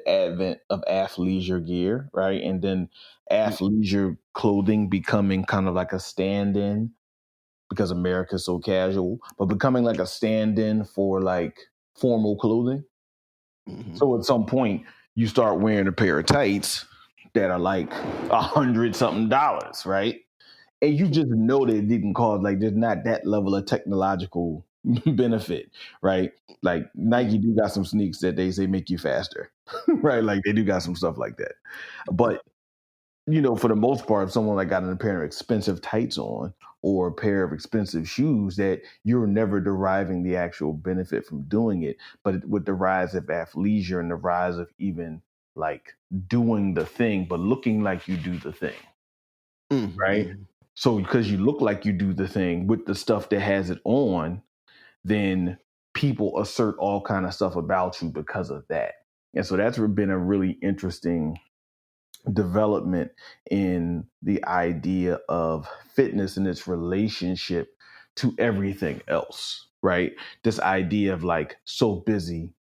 [SPEAKER 2] advent of athleisure gear, right? And then athleisure clothing becoming kind of like a stand-in because America's so casual, but becoming like a stand-in for like formal clothing. Mm-hmm. So at some point you start wearing a pair of tights that are like $100-something, right? And you just know that it didn't cause, like, there's not that level of technological benefit, right? Like Nike do got some sneaks that they say make you faster, right? Like they do got some stuff like that. But, for the most part, if someone like got a pair of expensive tights on or a pair of expensive shoes, that you're never deriving the actual benefit from doing it. But with the rise of athleisure and the rise of even like doing the thing, but looking like you do the thing, right? So because you look like you do the thing with the stuff that has it on, then people assert all kind of stuff about you because of that. And so that's been a really interesting development in the idea of fitness and its relationship to everything else, right? This idea of like so busy,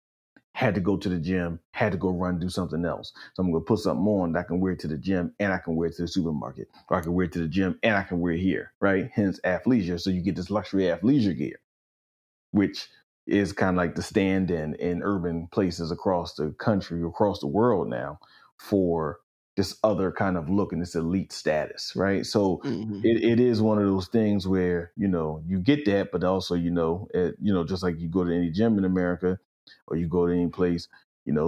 [SPEAKER 2] had to go to the gym, had to go run, do something else. So I'm going to put something on that I can wear to the gym and I can wear it to the supermarket, or I can wear it to the gym and I can wear it here, right? Hence athleisure. So you get this luxury athleisure gear, which is kind of like the stand-in in urban places across the country, across the world now, for this other kind of look and this elite status, right? So it is one of those things where, you get that, but also, just like you go to any gym in America or you go to any place,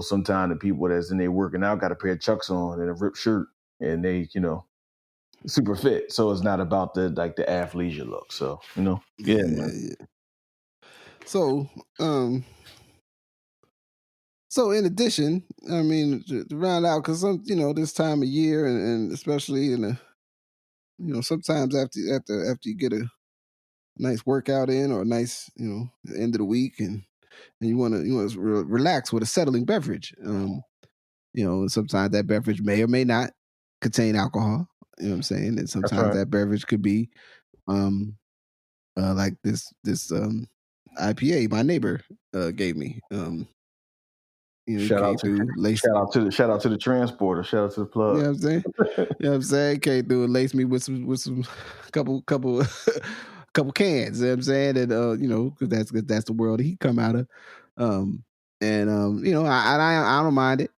[SPEAKER 2] sometimes the people that's in there working out got a pair of Chucks on and a ripped shirt and they, super fit. So it's not about the athleisure look. So, yeah, man.
[SPEAKER 1] Yeah. So in addition, I mean, to round out, because this time of year, and especially sometimes after you get a nice workout in, or a nice end of the week, and you want to relax with a settling beverage. Sometimes that beverage may or may not contain alcohol. You know what I'm saying? And sometimes that beverage could be like this IPA my neighbor gave me.
[SPEAKER 2] Shout out to the transporter. Shout out to the plug.
[SPEAKER 1] You know what I'm saying? Came through and laced me with some couple couple cans. You know what I'm saying? And because that's the world he come out of. I don't mind it.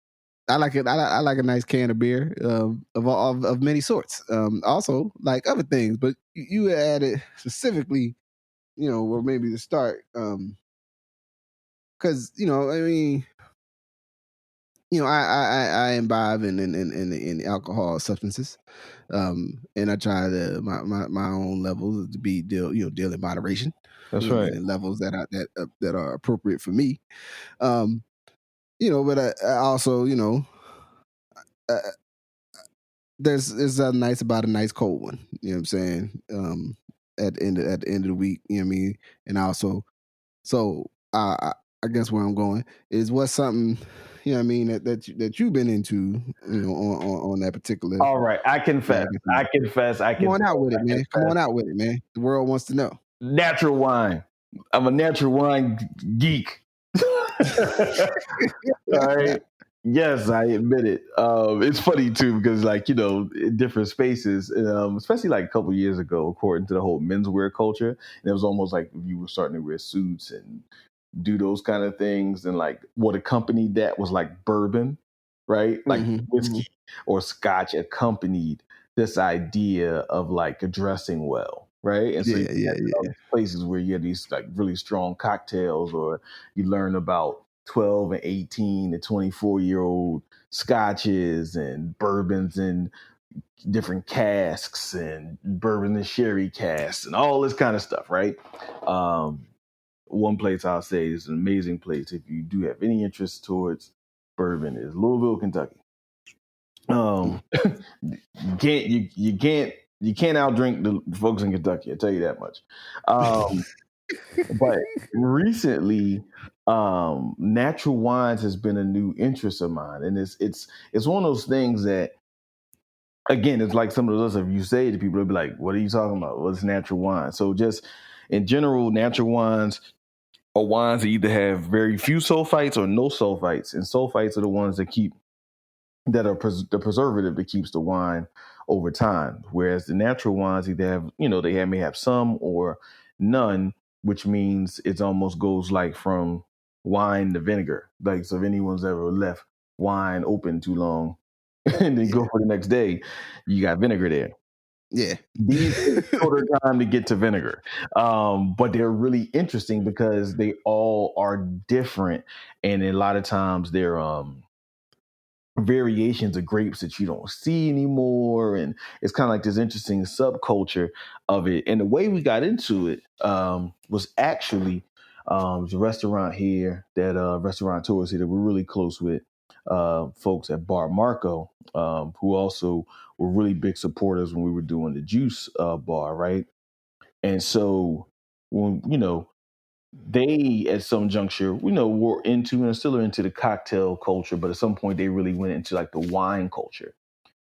[SPEAKER 1] I like it. I like a nice can of beer of many sorts. Also like other things, but you added specifically, or maybe to start, because I imbibe in alcohol substances, and I try to my own levels to deal in moderation.
[SPEAKER 2] That's right.
[SPEAKER 1] In levels that are appropriate for me. But I also there's something nice about a nice cold one. You know what I'm saying? At the end of the week, you know what I mean. And also, so I guess where I'm going is what's something, you know what I mean, that you've been into, on that particular.
[SPEAKER 2] All right, I confess.
[SPEAKER 1] Come on out with it, man. Come on out with it, man. The world wants to know.
[SPEAKER 2] Natural wine. I'm a natural wine geek. All right. Yes, I admit it. It's funny too because, in different spaces, especially like a couple years ago, according to the whole menswear culture, and it was almost like you were starting to wear suits and do those kind of things, and like what accompanied that was like bourbon, right? Like whiskey or scotch accompanied this idea of like dressing well, right? And so you have places where you have these like really strong cocktails, or you learn about 12 and 18 and 24-year-old scotches and bourbons and different casks and bourbon and sherry casks and all this kind of stuff, right? One place I'll say is an amazing place if you do have any interest towards bourbon is Louisville, Kentucky. You can't outdrink the folks in Kentucky, I'll tell you that much. But recently, natural wines has been a new interest of mine, and it's one of those things that, again, it's like some of those. If you say to people, they'll be like, "What are you talking about? What's natural wine?" So, just in general, natural wines are wines that either have very few sulfites or no sulfites, and sulfites are the ones that are the preservative that keeps the wine over time. Whereas the natural wines either have, may have some or none, which means it almost goes like from wine to vinegar. Like, so if anyone's ever left wine open too long and then go for the next day, you got vinegar there.
[SPEAKER 1] Yeah.
[SPEAKER 2] These take shorter time to get to vinegar. But they're really interesting because they all are different. And a lot of times they're variations of grapes that you don't see anymore. And it's kind of like this interesting subculture of it. And the way we got into it was actually the restaurant here, that restaurateurs here that we're really close with, folks at Bar Marco, who also were really big supporters when we were doing the juice bar, right? And so when, they at some juncture, were into and still are into the cocktail culture, but at some point they really went into like the wine culture.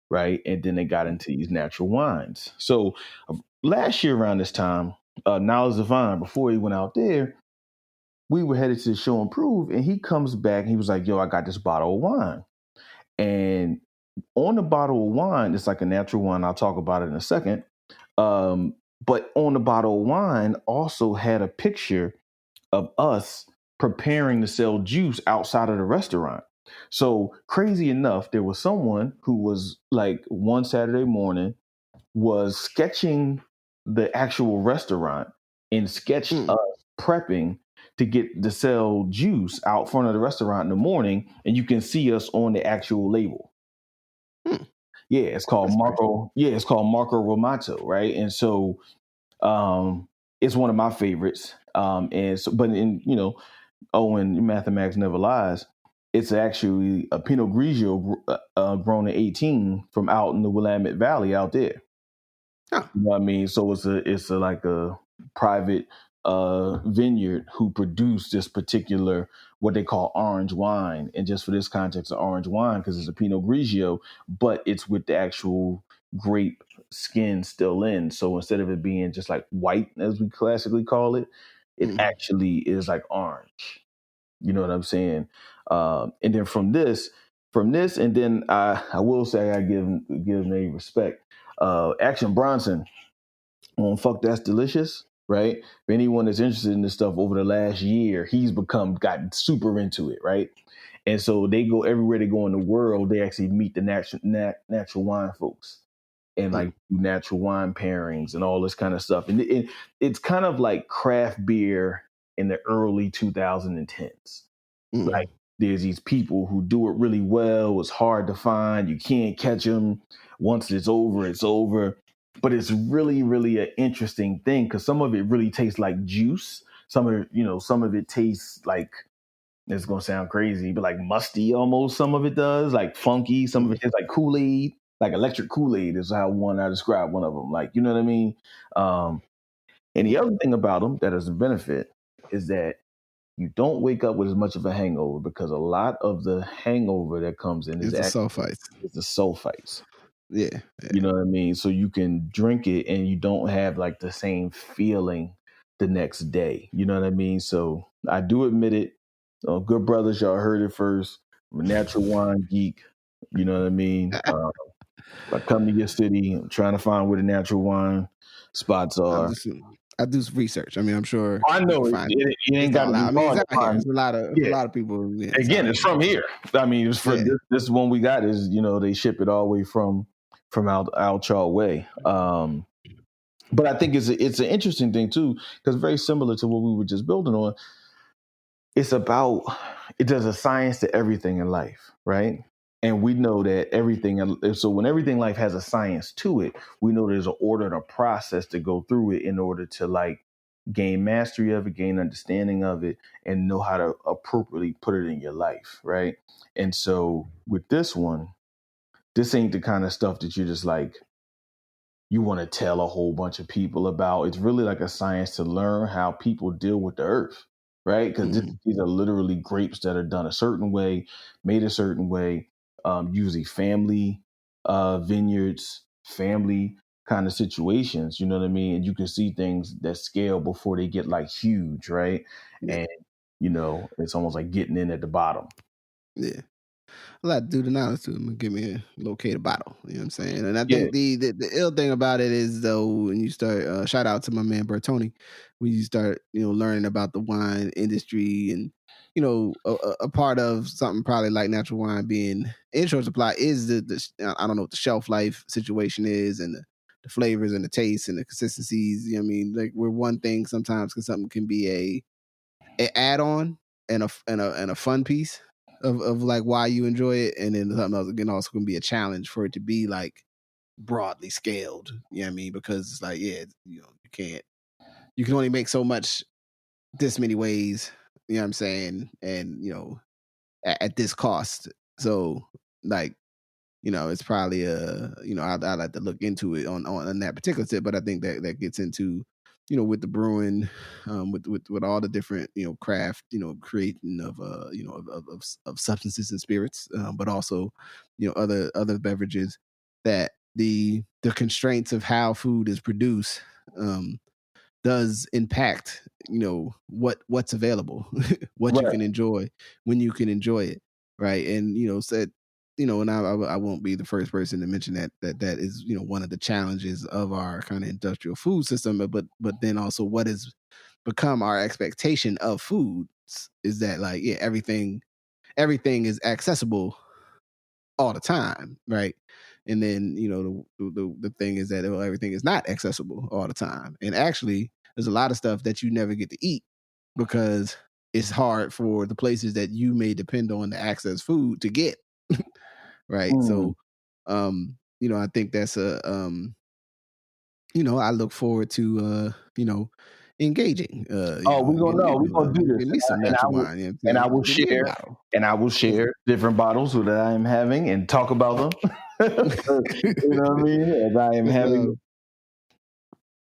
[SPEAKER 2] right? And then they got into these natural wines. So last year around this time, Knowledge Divine, before he went out there, we were headed to the show and prove, and he comes back and he was like, yo, I got this bottle of wine. And on the bottle of wine, it's like a natural wine. I'll talk about it in a second. But on the bottle of wine also had a picture of us preparing to sell juice outside of the restaurant. So crazy enough, there was someone who was like one Saturday morning was sketching the actual restaurant and sketched us prepping to get to sell juice out front of the restaurant in the morning, and you can see us on the actual label. Yeah, it's called Marco. Yeah, it's called Marco Romato, right? And so it's one of my favorites. And so, but in and mathematics never lies. It's actually a Pinot Grigio grown in 18 from out in the Willamette Valley out there.
[SPEAKER 1] Oh.
[SPEAKER 2] You know what I mean? So it's like a private vineyard who produced this particular what they call orange wine. And just for this context, of orange wine because it's a Pinot Grigio, but it's with the actual grape skin still in. So instead of it being just like white, as we classically call it, it actually is like orange. You know what I'm saying? And then from this, and then I will say I give Nate respect. Action Bronson on Fuck That's Delicious, right? For anyone that's interested in this stuff over the last year, he's gotten super into it, right? And so they go everywhere they go in the world, they actually meet the natural wine folks and like natural wine pairings and all this kind of stuff. And it's kind of like craft beer in the early 2010s. Like there's these people who do it really well. It's hard to find. You can't catch them. Once it's over, it's over. But it's really, really an interesting thing because some of it really tastes like juice. Some of it tastes like, it's going to sound crazy, but like musty almost. Some of it does, like funky. Some of it tastes like Kool-Aid, like electric Kool-Aid is how I describe one of them. Like, you know what I mean? And the other thing about them that is a benefit is that you don't wake up with as much of a hangover because a lot of the hangover that comes in is
[SPEAKER 1] the sulfites.
[SPEAKER 2] It's the sulfites.
[SPEAKER 1] Yeah.
[SPEAKER 2] You know what I mean? So you can drink it and you don't have like the same feeling the next day. You know what I mean? So I do admit it. Good brothers, y'all heard it first. I'm a natural wine geek. You know what I mean? I come to your city, I'm trying to find where the natural wine spots are.
[SPEAKER 1] I do some research. I mean, I'm sure.
[SPEAKER 2] I know it ain't got to be hard.
[SPEAKER 1] I mean, it's out here. There's a lot of people. Yeah,
[SPEAKER 2] again, it's from here. I mean, it's for this one we got is they ship it all the way from out y'all way. But I think it's an interesting thing too because very similar to what we were just building on. It's about there's a science to everything in life, right? And we know that everything. So when everything in life has a science to it, we know there's an order and a process to go through it in order to like gain mastery of it, gain understanding of it, and know how to appropriately put it in your life, right? And so with this one, this ain't the kind of stuff that you're just like you want to tell a whole bunch of people about. It's really like a science to learn how people deal with the earth, right? Because these are literally grapes that are done a certain way, made a certain way. Usually family vineyards, family kind of situations, you know what I mean? And you can see things that scale before they get like huge, right? Yeah. And, it's almost like getting in at the bottom.
[SPEAKER 1] Yeah. A lot to do the knowledge to them and give me a located bottle. You know what I'm saying? And I think the ill thing about it is though, when you start, shout out to my man Bertoni, when you start, learning about the wine industry and, a part of something probably like natural wine being in short supply is the I don't know what the shelf life situation is and the flavors and the tastes and the consistencies. You know what I mean? Like where one thing sometimes something can be a add-on and a fun piece of like why you enjoy it, and then something else again also can be a challenge for it to be like broadly scaled. You know what I mean? Because it's like, you can only make so much this many ways. You know what I'm saying? And at this cost. So like, it's probably I'd like to look into it on that particular tip, but I think that gets into with the brewing, with all the different craft creating of substances and spirits, but also other beverages. that the constraints of how food is produced does impact, what's available, what you
[SPEAKER 2] Right.
[SPEAKER 1] can enjoy, when you can enjoy it, right? And said, and I won't be the first person to mention that is one of the challenges of our kind of industrial food system, but then also what has become our expectation of foods is that, like, yeah, everything is accessible all the time, right? And then the thing is that everything is not accessible all the time, and actually there's a lot of stuff that you never get to eat because it's hard for the places that you may depend on to access food to get. Right. So I think that's I look forward to engaging.
[SPEAKER 2] Oh, we're gonna do this,
[SPEAKER 1] Give me some
[SPEAKER 2] and
[SPEAKER 1] natural wine. You know what
[SPEAKER 2] and I
[SPEAKER 1] I'm saying?
[SPEAKER 2] will
[SPEAKER 1] Give me a
[SPEAKER 2] share
[SPEAKER 1] bottle.
[SPEAKER 2] different bottles that I am having and talk about them. You know what I mean? As I am having.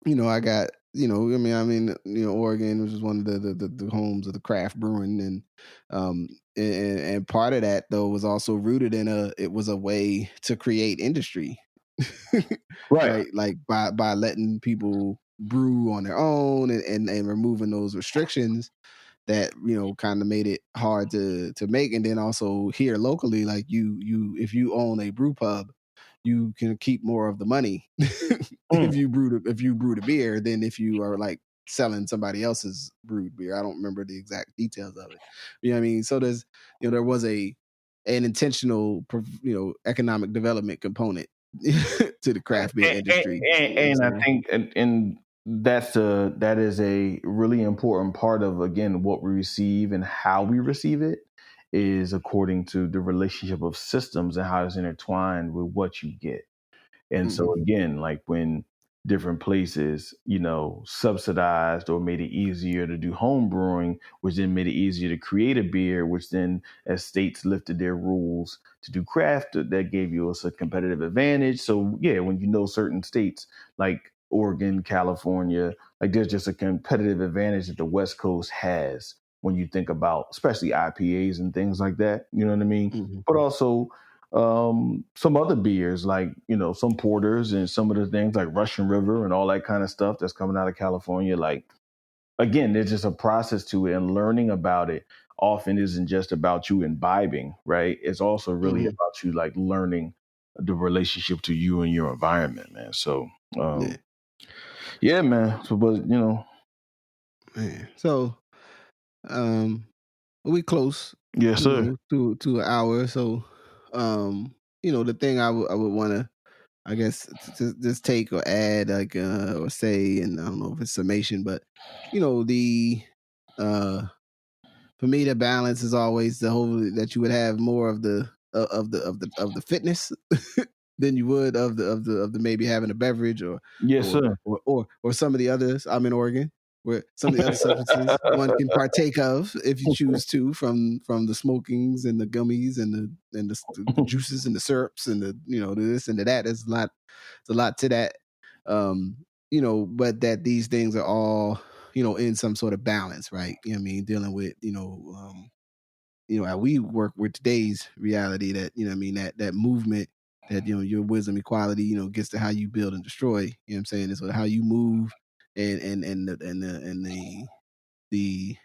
[SPEAKER 1] I got, Oregon, which is one of the homes of the craft brewing, and part of that though was also rooted in it was a way to create industry,
[SPEAKER 2] Right.
[SPEAKER 1] right? Like by letting people brew on their own and removing those restrictions that kind of made it hard to make. And then also here locally, like you if you own a brew pub, you can keep more of the money if you brew the beer than if you are like selling somebody else's brewed beer. I don't remember the exact details of it. You know what I mean? So there's there was an intentional economic development component to the craft beer industry.
[SPEAKER 2] And I think and that is a really important part of, again, what we receive and how we receive it is according to the relationship of systems and how it's intertwined with what you get. And so again, like when different places, subsidized or made it easier to do home brewing, which then made it easier to create a beer, which then as states lifted their rules to do craft, that gave you us a competitive advantage. So yeah, when certain states like Oregon, California, like there's just a competitive advantage that the West Coast has when you think about especially IPAs and things like that. You know what I mean? But also some other beers like some porters and some of the things like Russian River and all that kind of stuff that's coming out of California. Like again, there's just a process to it, and learning about it often isn't just about you imbibing, right? It's also really about you like learning the relationship to you and your environment, man. So yeah, man. So but
[SPEAKER 1] man. So we close.
[SPEAKER 2] Yes, sir.
[SPEAKER 1] To an hour. So the thing I would want to, I guess, just take or add, like, or say, and I don't know if it's summation, but the for me, the balance is always the whole that you would have more of the fitness than you would of the maybe having a beverage
[SPEAKER 2] Yes, sir.
[SPEAKER 1] or some of the others. I'm in Oregon, where some of the other substances one can partake of if you choose to, from the smokings and the gummies and the juices and the syrups and the this and the that. There's a lot to that. But that these things are all in some sort of balance, right? You know what I mean? Dealing with how we work with today's reality, that that movement, that your wisdom equality gets to how you build and destroy. You know what I'm saying? It's how you move and the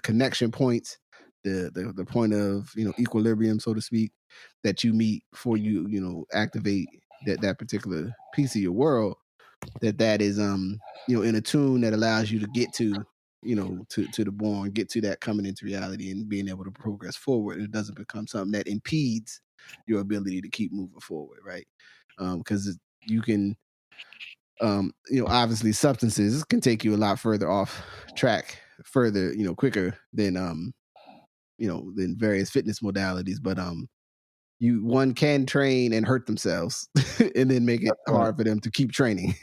[SPEAKER 1] connection points, the point of equilibrium, so to speak, that you meet before you activate that particular piece of your world, that is in a tune that allows you to get to to the born, get to that coming into reality and being able to progress forward, and it doesn't become something that impedes your ability to keep moving forward, right? Because you can obviously substances can take you a lot further off track, further quicker than than various fitness modalities, but one can train and hurt themselves and then make it hard for them to keep training.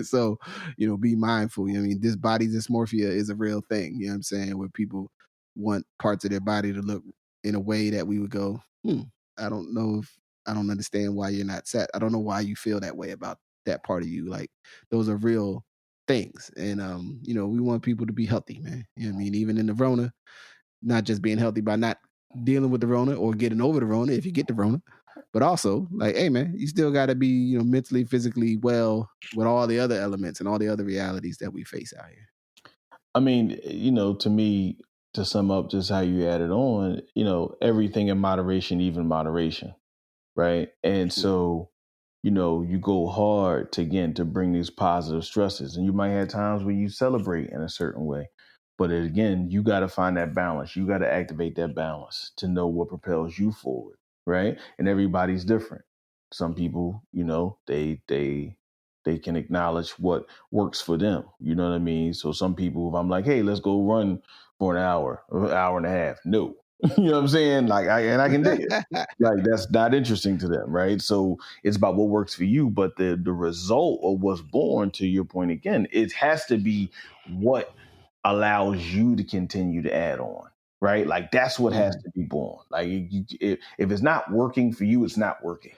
[SPEAKER 1] So, be mindful. I mean, this body dysmorphia is a real thing. You know what I'm saying? Where people want parts of their body to look in a way that we would go, I don't know if I don't understand why you're not set. I don't know why you feel that way about that part of you. Like, those are real things. And, we want people to be healthy, man. You know what I mean? Even in the Rona, not just being healthy by not dealing with the Rona or getting over the Rona if you get the Rona, But also, like, hey man, you still got to be, you know, mentally, physically well with all the other elements and all the other realities that we face out here.
[SPEAKER 2] I mean, you know, to me, to sum up just how you added on, you know, everything in moderation, even moderation, right? And so, you know, you go hard to bring these positive stresses, and you might have times where you celebrate in a certain way. But again, you got to find that balance. You got to activate that balance to know what propels you forward, right? And everybody's different. Some people, you know, they can acknowledge what works for them. You know what I mean? So some people, if I'm like, hey, let's go run for an hour and a half. No, you know what I'm saying? Like, I can dig it. Like, that's not interesting to them, right? So it's about what works for you, but the result of what's born, to your point again, it has to be what allows you to continue to add on, right? Like, that's what has to be born. Like, if it's not working for you, it's not working.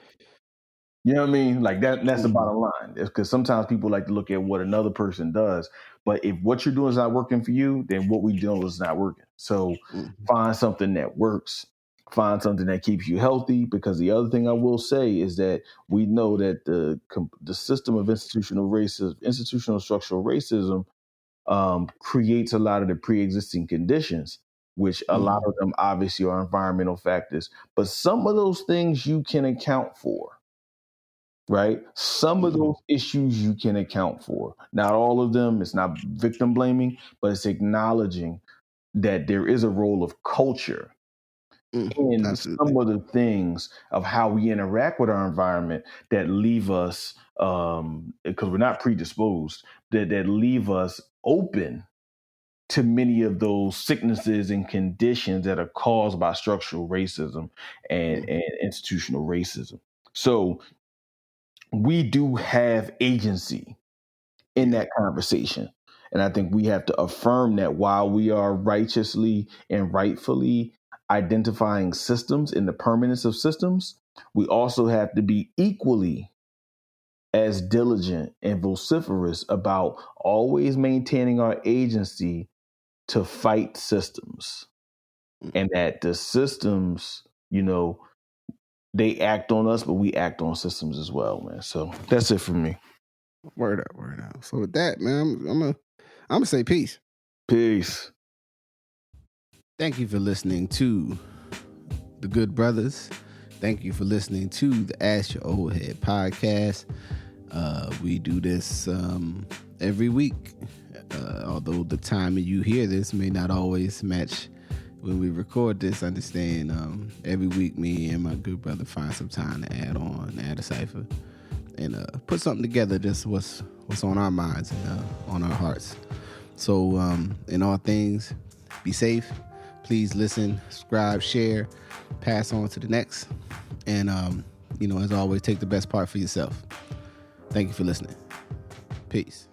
[SPEAKER 2] You know what I mean? Like that's the bottom line. It's because sometimes people like to look at what another person does, but if what you're doing is not working for you, then what we doing is not working. So find something that works, find something that keeps you healthy. Because the other thing I will say is that we know that the system of institutional structural racism, creates a lot of the pre-existing conditions, which a lot of them obviously are environmental factors. But some of those things you can account for. Right? Some of those issues you can account for. Not all of them. It's not victim blaming, but it's acknowledging that there is a role of culture in
[SPEAKER 1] Absolutely.
[SPEAKER 2] some of the things of how we interact with our environment that leave us, because we're not predisposed, that leave us open to many of those sicknesses and conditions that are caused by structural racism and institutional racism. So we do have agency in that conversation. And I think we have to affirm that while we are righteously and rightfully identifying systems and the permanence of systems, we also have to be equally as diligent and vociferous about always maintaining our agency to fight systems. And that the systems, you know, they act on us, but we act on systems as well, man. So that's it for me.
[SPEAKER 1] Word out. So with that, man, I'm gonna say peace.
[SPEAKER 2] Peace.
[SPEAKER 1] Thank you for listening to The Good Brothers. Thank you for listening to the Ask Your Oldhead Podcast. We do this every week. Although the time you hear this may not always match when we record this, understand every week me and my good brother find some time to add a cipher and put something together, just what's on our minds and on our hearts. So in all things, be safe. Please listen, subscribe, share, pass on to the next. And, as always, take the best part for yourself. Thank you for listening. Peace.